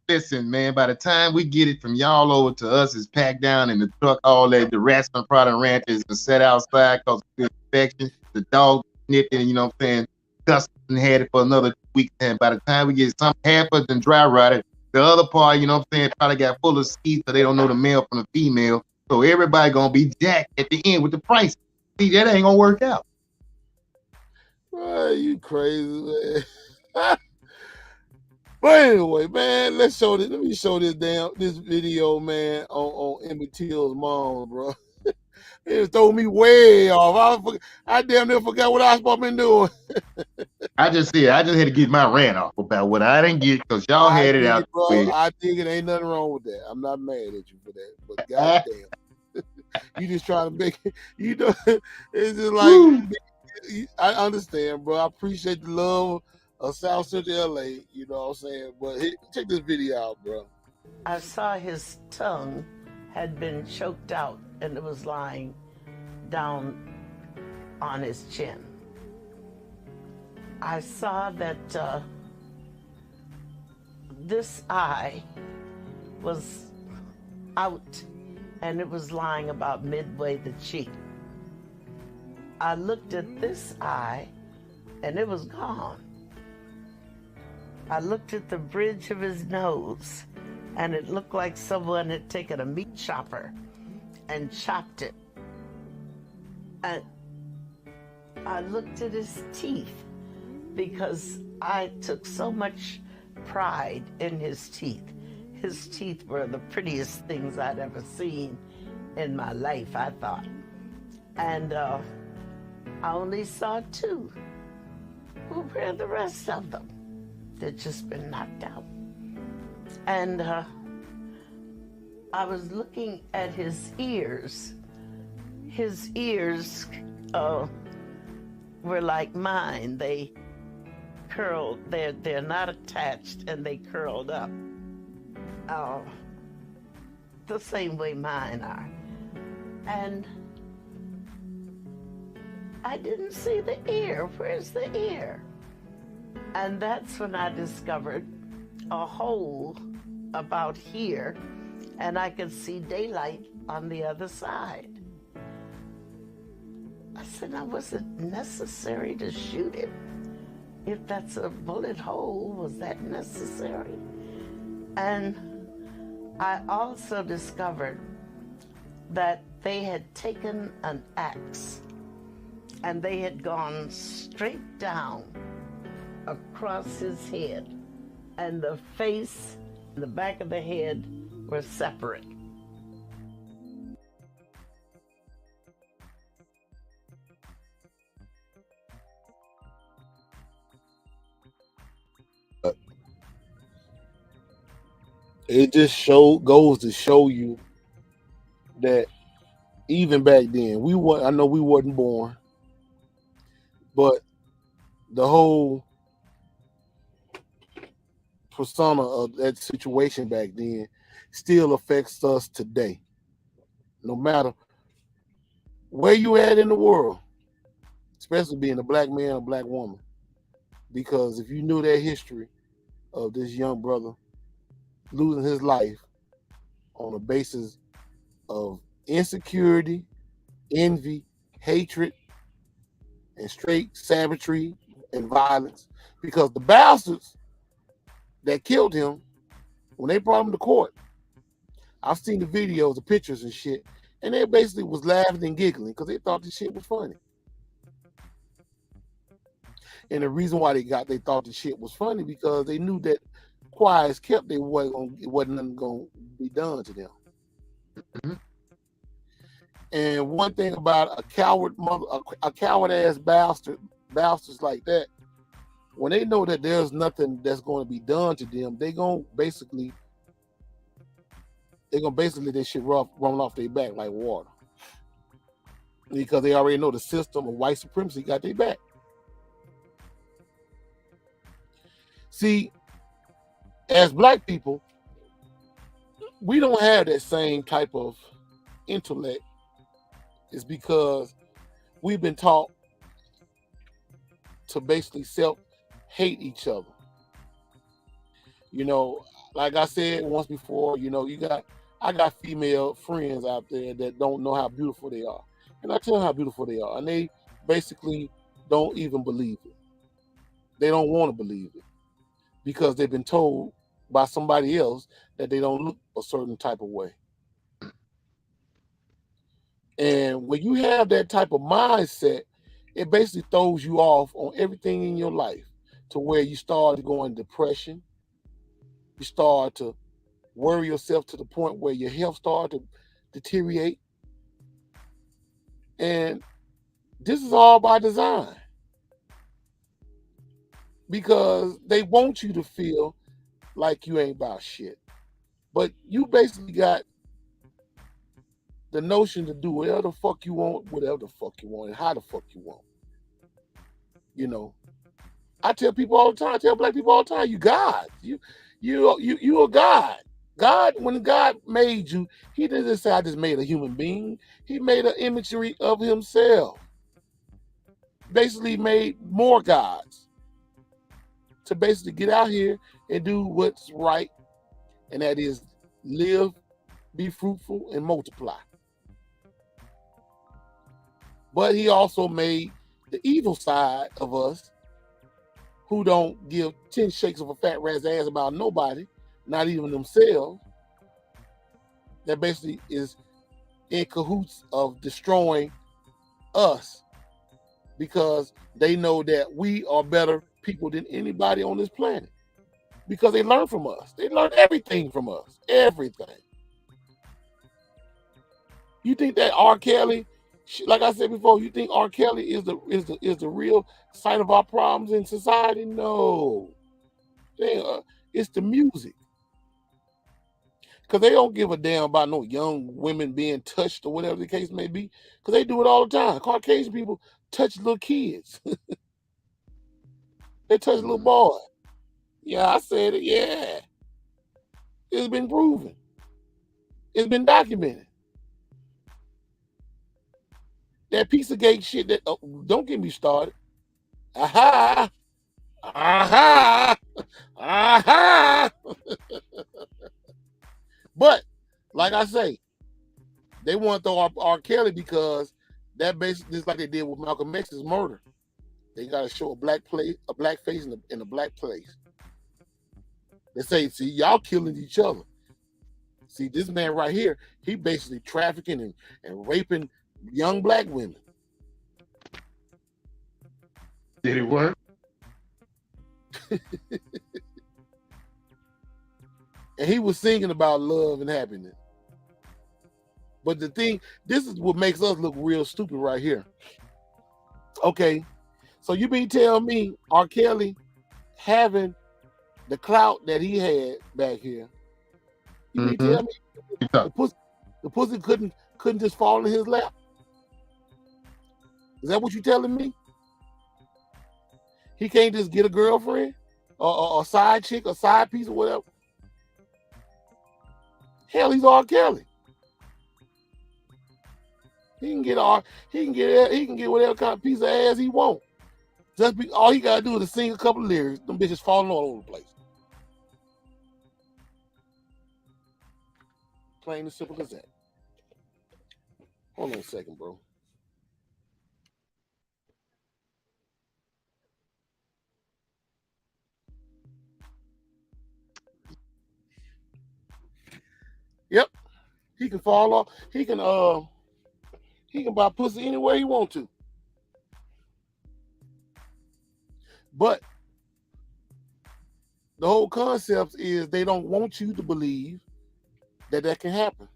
Listen, man, by the time we get it from y'all over to us, it's packed down in the truck, all that, the rats from product ranches are set outside because of infection, the dog nipped it, you know what I'm saying, Dustin had it for another week, and by the time we get some hampered and dry rotted, the other part, you know what I'm saying, probably got full of seeds so they don't know the male from the female, so everybody gonna be jacked at the end with the price. See, that ain't gonna work out. You crazy, man. But anyway, man, let me show this video, man, on Emmett Till's mom, bro. It threw me way off. I damn near forgot what I was supposed to be doing. I just had to get my rant off about what I didn't get because y'all had it out. Bro, I think it ain't nothing wrong with that. I'm not mad at you for that, but goddamn, you just trying to make it. You know, it's just like I understand, bro. I appreciate the love of South Central LA, you know what I'm saying? But check this video out, bro. I saw his tongue had been choked out and it was lying down on his chin. I saw that this eye was out and it was lying about midway the cheek. I looked at this eye and it was gone. I looked at the bridge of his nose and it looked like someone had taken a meat chopper and chopped it. And I looked at his teeth because I took so much pride in his teeth. His teeth were the prettiest things I'd ever seen in my life, I thought. And I only saw two. Where are the rest of them? They'd just been knocked out. And I was looking at his ears. His ears were like mine. They curled, they're not attached and they curled up. The same way mine are. And I didn't see the ear. Where's the ear? And that's when I discovered a hole about here, and I could see daylight on the other side. I said, now, was it necessary to shoot it? If that's a bullet hole, was that necessary? And I also discovered that they had taken an axe and they had gone straight down across his head, and the face and the back of the head were separate. It just goes to show you that even back then, I know we wasn't born, but the whole persona of that situation back then still affects us today, no matter where you at in the world, especially being a black man or black woman. Because if you knew that history of this young brother losing his life on a basis of insecurity, envy, hatred, and straight savagery and violence. Because the bastards that killed him, when they brought him to court, I've seen the videos, the pictures and shit, and they basically was laughing and giggling because they thought this shit was funny. And the reason why they thought the shit was funny because they knew that quiet as kept, it wasn't nothing gonna be done to them. Mhm. And one thing about a coward ass bastards like that, when they know that there's nothing that's going to be done to them, they're gonna basically this shit run off their back like water. Because they already know the system of white supremacy got their back. See, as black people, we don't have that same type of intellect. It's because we've been taught to basically self-hate each other. You know, like I said once before, you know, I got female friends out there that don't know how beautiful they are. And I tell them how beautiful they are. And they basically don't even believe it. They don't want to believe it because they've been told by somebody else that they don't look a certain type of way. And when you have that type of mindset, it basically throws you off on everything in your life to where you start to go in depression. You start to worry yourself to the point where your health starts to deteriorate. And this is all by design because they want you to feel like you ain't about shit. But you basically got the notion to do whatever the fuck you want, and how the fuck you want. You know, I tell people all the time, I tell black people all the time, you God. You a God. God, when God made you, he didn't just say, I just made a human being. He made an imagery of himself. Basically made more gods to basically get out here and do what's right. And that is live, be fruitful, and multiply. But he also made the evil side of us who don't give 10 shakes of a fat rat's ass about nobody, not even themselves, that basically is in cahoots of destroying us because they know that we are better people than anybody on this planet because they learn from us. They learn everything from us, everything. You think that R. Kelly, like I said before, you think R. Kelly is the real sign of our problems in society? No, it's the music. Because they don't give a damn about no young women being touched or whatever the case may be. Because they do it all the time. Caucasian people touch little kids. They touch little boys. Yeah, I said it. Yeah. It's been proven. It's been documented. That piece of gate shit that, don't get me started. Aha. Aha. Aha. But, like I say, they want to throw R. Kelly because that basically is like they did with Malcolm X's murder. They got to show a black face in a black place. They say, see, y'all killing each other. See, this man right here, he basically trafficking and raping young black women. Did it work? And he was singing about love and happiness. But the thing, this is what makes us look real stupid right here. Okay, so you mean tell me R. Kelly having the clout that he had back here, you mean tell me the pussy couldn't just fall in his lap? Is that what you telling me? He can't just get a girlfriend or a side chick, a side piece, or whatever? Hell, he's R. Kelly. He can get whatever kind of piece of ass he want. All he gotta do is sing a couple of lyrics. Them bitches falling all over the place. Plain and simple as that. Hold on a second, bro. Yep. He can fall off. He can buy pussy anywhere he want to. But the whole concept is they don't want you to believe that can happen.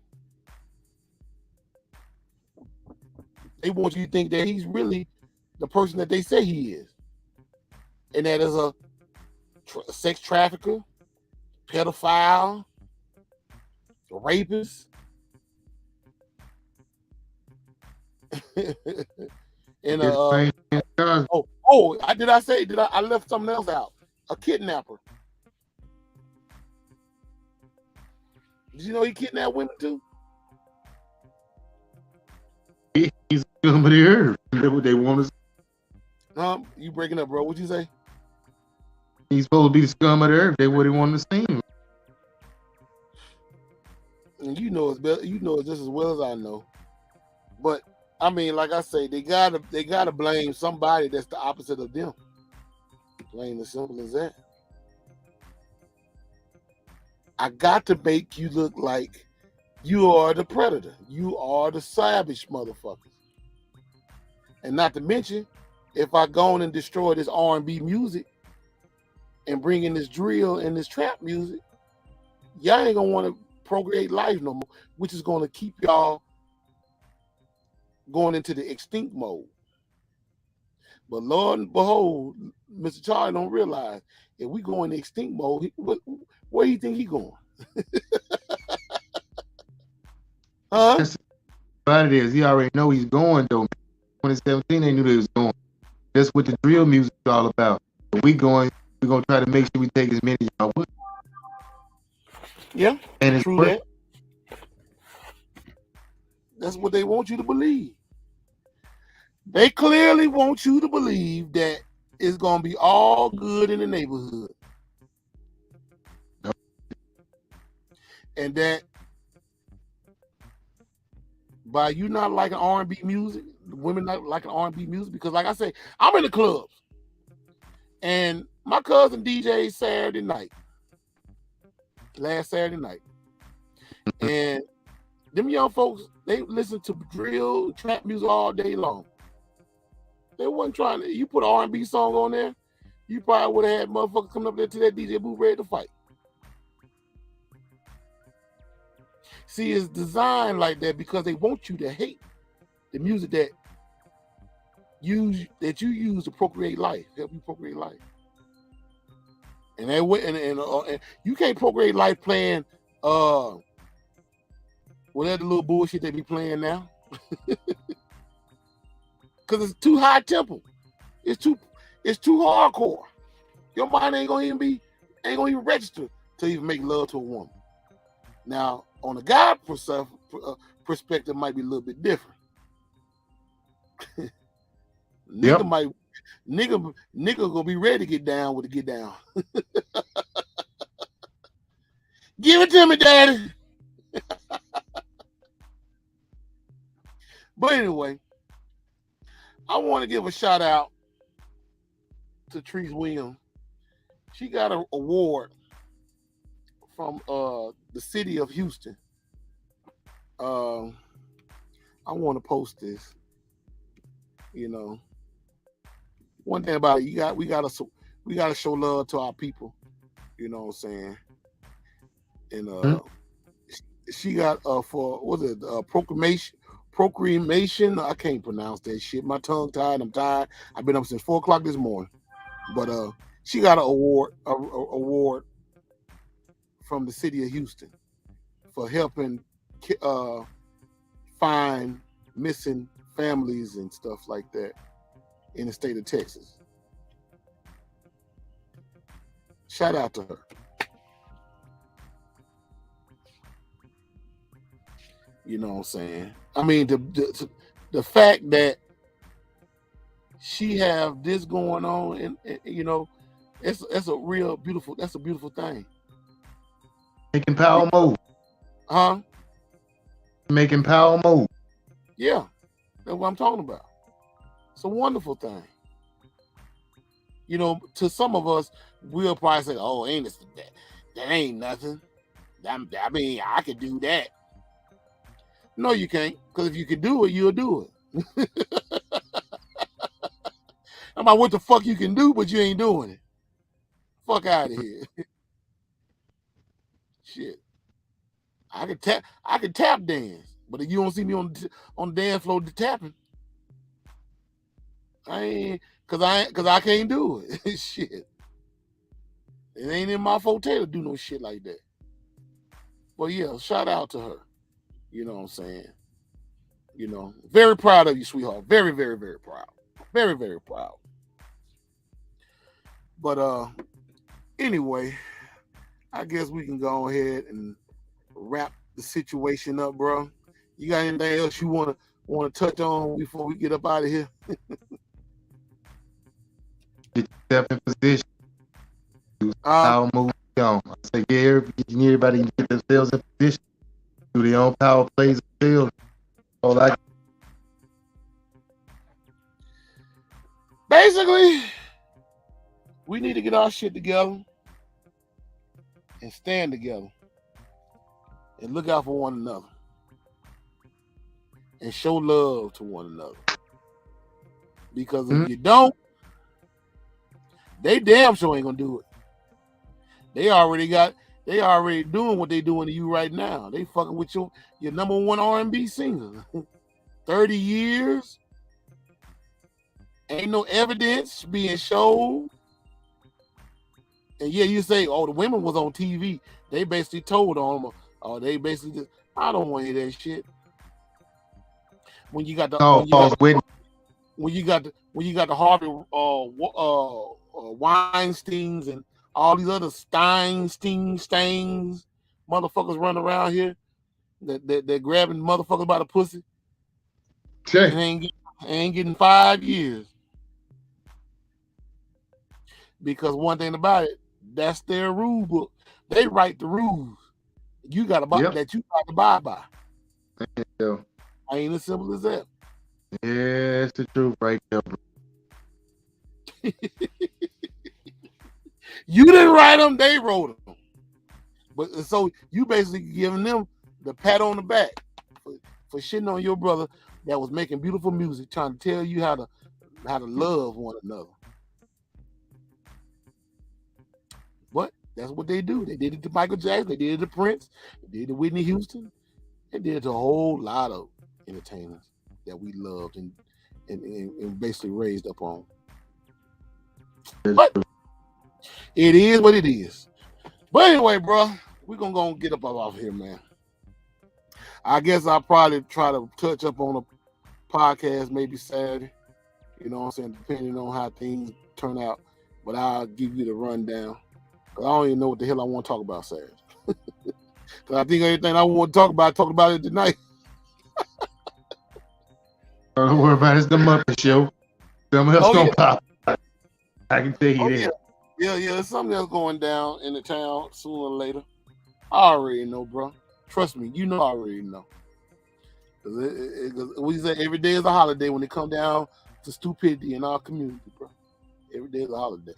They want you to think that he's really the person that they say he is. And that is a sex trafficker, pedophile, a rapist. And I left something else out. A kidnapper. Did you know he kidnapped women too? He's scum of the earth. That's what they want to. You breaking up, bro? What'd you say? He's supposed to be the scum of the earth. They what he wanted to see him. And you know it's better. You know it just as well as I know. But I mean, like I say, they gotta blame somebody that's the opposite of them. Plain as simple as that. I got to make you look like you are the predator. You are the savage motherfuckers. And not to mention, if I go on and destroy this R&B music and bring in this drill and this trap music, y'all ain't gonna want to procreate life no more, which is gonna keep y'all going into the extinct mode. But Lord and behold, Mr. Charlie don't realize if we go in the extinct mode, where do you think he going? Huh? But it is. He already know he's going though. 2017, they knew they was going. That's what the drill music is all about. But we're gonna try to make sure we take as many as y'all would. Yeah, and it's true working. that. That's what they want you to believe. They clearly want you to believe that it's gonna be all good in the neighborhood. Yep. And that by you not liking R&B music, women not liking R&B music, because like I say, I'm in the clubs. And my cousin DJ'd Saturday night. Last Saturday night. And them young folks, they listen to drill, trap music all day long. They wasn't trying to, you put an R&B song on there, you probably would have had motherfuckers coming up there to that DJ booth ready to fight. See, it's designed like that because they want you to hate the music that you use to procreate life, help you procreate life. And you can't procreate life playing whatever little bullshit they be playing now. Cause it's too high tempo. It's too hardcore. Your mind ain't gonna even register to even make love to a woman. Now, on a guy perspective, might be a little bit different. Nigga gonna be ready to get down with the get down. Give it to me, daddy. But anyway, I want to give a shout out to Treese Williams. She got an award from the city of Houston. I want to post this. You know, one thing about it, we gotta show love to our people. You know what I'm saying? And she got for what's it? Procreation. I can't pronounce that shit. My tongue tied. I'm tired. I've been up since 4 o'clock this morning. But she got an award from the city of Houston for helping find missing families and stuff like that in the state of Texas. Shout out to her. You know what I'm saying? I mean, the fact that she have this going on, and you know, it's a real beautiful. That's a beautiful thing. Taking power move. Huh? Making power move. Yeah, that's what I'm talking about. It's a wonderful thing. You know, to some of us, we'll probably say, "Oh, ain't this, that ain't nothing. I mean, I could do that." No, you can't, because if you could do it, you'll do it. I'm like, what the fuck you can do, but you ain't doing it. Fuck out of here. Shit. I can tap dance, but if you don't see me on the dance floor tapping, cause I can't do it. Shit. It ain't in my forte to do no shit like that. But yeah, shout out to her. You know what I'm saying? You know, very proud of you, sweetheart. Very, very, very proud. Very, very proud. But anyway, I guess we can go ahead and wrap the situation up, bro. You got anything else you want to touch on before we get up out of here? Get yourself in position. Do power move on. I say, yeah, everybody can get themselves in position. Do their own power plays and field. All that. Basically, we need to get our shit together and stand together and look out for one another and show love to one another. Because if you don't, they damn sure ain't gonna do it. They already doing what they doing to you right now. They fucking with your number one R&B singer. 30 years. Ain't no evidence being shown. And yeah, you say, oh, the women was on TV. They basically told on them. Oh, they basically just, I don't want to hear that shit. When you got the Harvey Weinsteins and all these other Stains, motherfuckers running around here that grabbing motherfuckers by the pussy. And ain't getting 5 years. Because one thing about it, that's their rule book. They write the rules. You got to abide by. Yeah. Ain't as simple as that. Yeah, it's the truth right there, bro. You didn't write them, they wrote them. But so you basically giving them the pat on the back for shitting on your brother that was making beautiful music, trying to tell you how to love one another. But that's what they do. They did it to Michael Jackson. They did it to Prince. They did it to Whitney Houston. They did it to a whole lot of entertainers that we loved and basically raised up on. But it is what it is. But anyway, bro, we're going to go and get up off here, man. I guess I'll probably try to touch up on a podcast maybe Saturday. You know what I'm saying? Depending on how things turn out. But I'll give you the rundown. Because I don't even know what the hell I want to talk about Saturday. Because I think everything I want to talk about it tonight. Don't worry about it. It's the MUPPET show. Something else gonna pop. I can tell you that. Yeah, there's something else going down in the town sooner or later. I already know, bro. Trust me, you know I already know. Because we say every day is a holiday when it come down to stupidity in our community, bro. Every day is a holiday.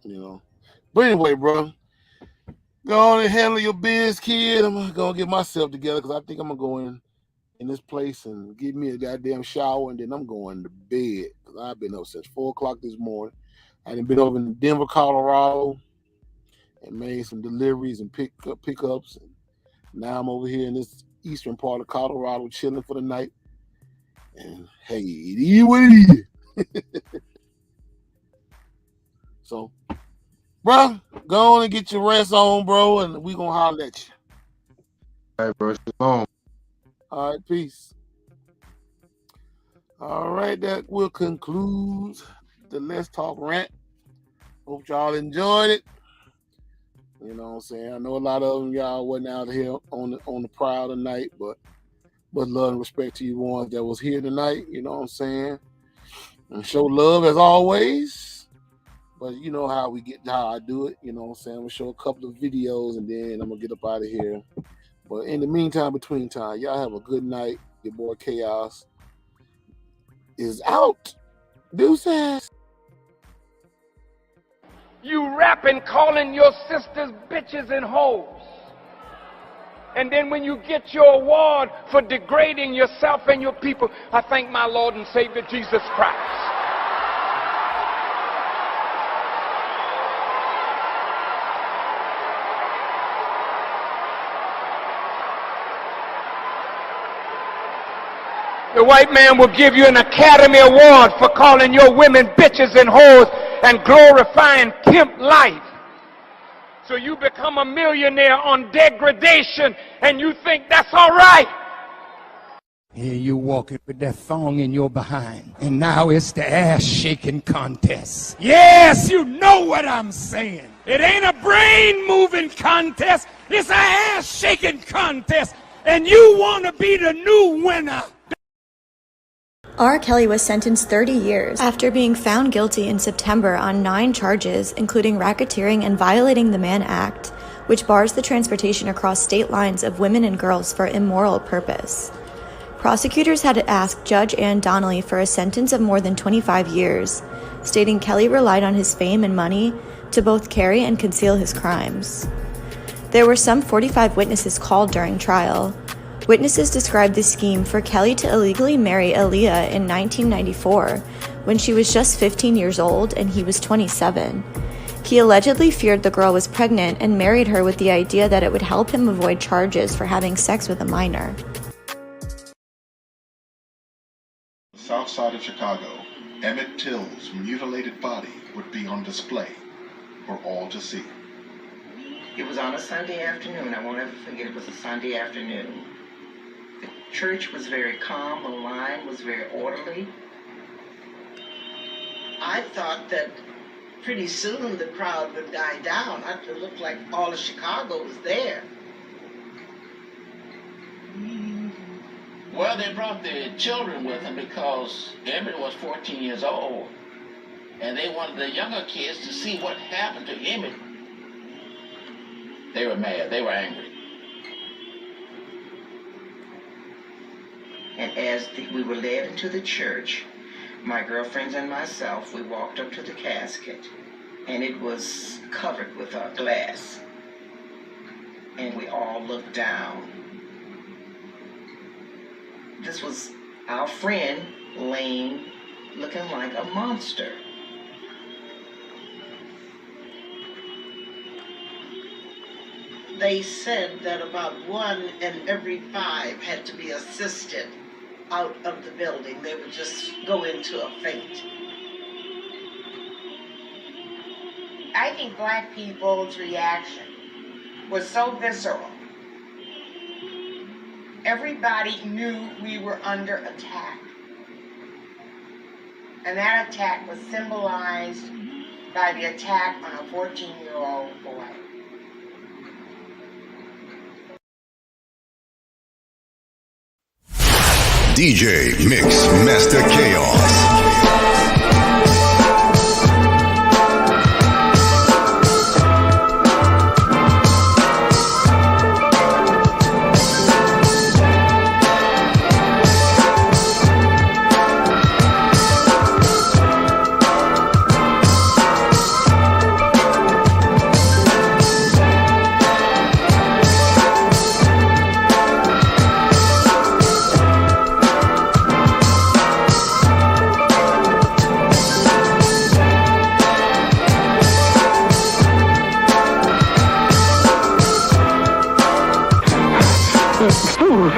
You know. But anyway, bro, go on and handle your biz, kid. I'm gonna get myself together because I think I'm gonna go in this place and give me a goddamn shower, and then I'm going to bed because I've been up since 4 o'clock this morning. I done been over in Denver, Colorado, and made some deliveries and pickups. And now I'm over here in this eastern part of Colorado chilling for the night. And hey, it is what it is. So, bro, go on and get your rest on, bro, and we gonna holler at you. All right, bro. Shalom. All right, peace. All right, that will conclude the Let's Talk Rant. Hope y'all enjoyed it. You know what I'm saying? I know a lot of them y'all wasn't out here on the prowl tonight, but love and respect to you ones that was here tonight. You know what I'm saying? And show love as always. But you know how I do it. You know what I'm saying? I'm gonna show a couple of videos and then I'm gonna get up out of here. But in the meantime, between time, y'all have a good night. Your boy Chaos is out. Deuces. You rapping, calling your sisters bitches and hoes. And then when you get your award for degrading yourself and your people, I thank my Lord and Savior Jesus Christ. The white man will give you an Academy Award for calling your women bitches and whores and glorifying pimp life. So you become a millionaire on degradation and you think that's all right. Here you walking with that thong in your behind. And now it's the ass-shaking contest. Yes, you know what I'm saying. It ain't a brain-moving contest. It's an ass-shaking contest. And you want to be the new winner. R. Kelly was sentenced 30 years after being found guilty in September on 9 charges, including racketeering and violating the Mann Act, which bars the transportation across state lines of women and girls for immoral purpose. Prosecutors had asked Judge Ann Donnelly for a sentence of more than 25 years, stating Kelly relied on his fame and money to both carry and conceal his crimes. There were some 45 witnesses called during trial. Witnesses described the scheme for Kelly to illegally marry Aaliyah in 1994, when she was just 15 years old and he was 27. He allegedly feared the girl was pregnant and married her with the idea that it would help him avoid charges for having sex with a minor. South side of Chicago, Emmett Till's mutilated body would be on display for all to see. It was on a Sunday afternoon. I won't ever forget, it was a Sunday afternoon. The church was very calm, the line was very orderly. I thought that pretty soon the crowd would die down. It looked like all of Chicago was there. Well, they brought the children with them because Emmett was 14 years old, and they wanted the younger kids to see what happened to Emmett. They were mad. They were angry. And as we were led into the church, my girlfriends and myself, we walked up to the casket, and it was covered with glass. And we all looked down. This was our friend laying, looking like a monster. They said that about 1 in every 5 had to be assisted out of the building. They would just go into a faint. I think black people's reaction was so visceral. Everybody knew we were under attack. And that attack was symbolized by the attack on a 14-year-old boy. DJ Mix Master Chaos. Food.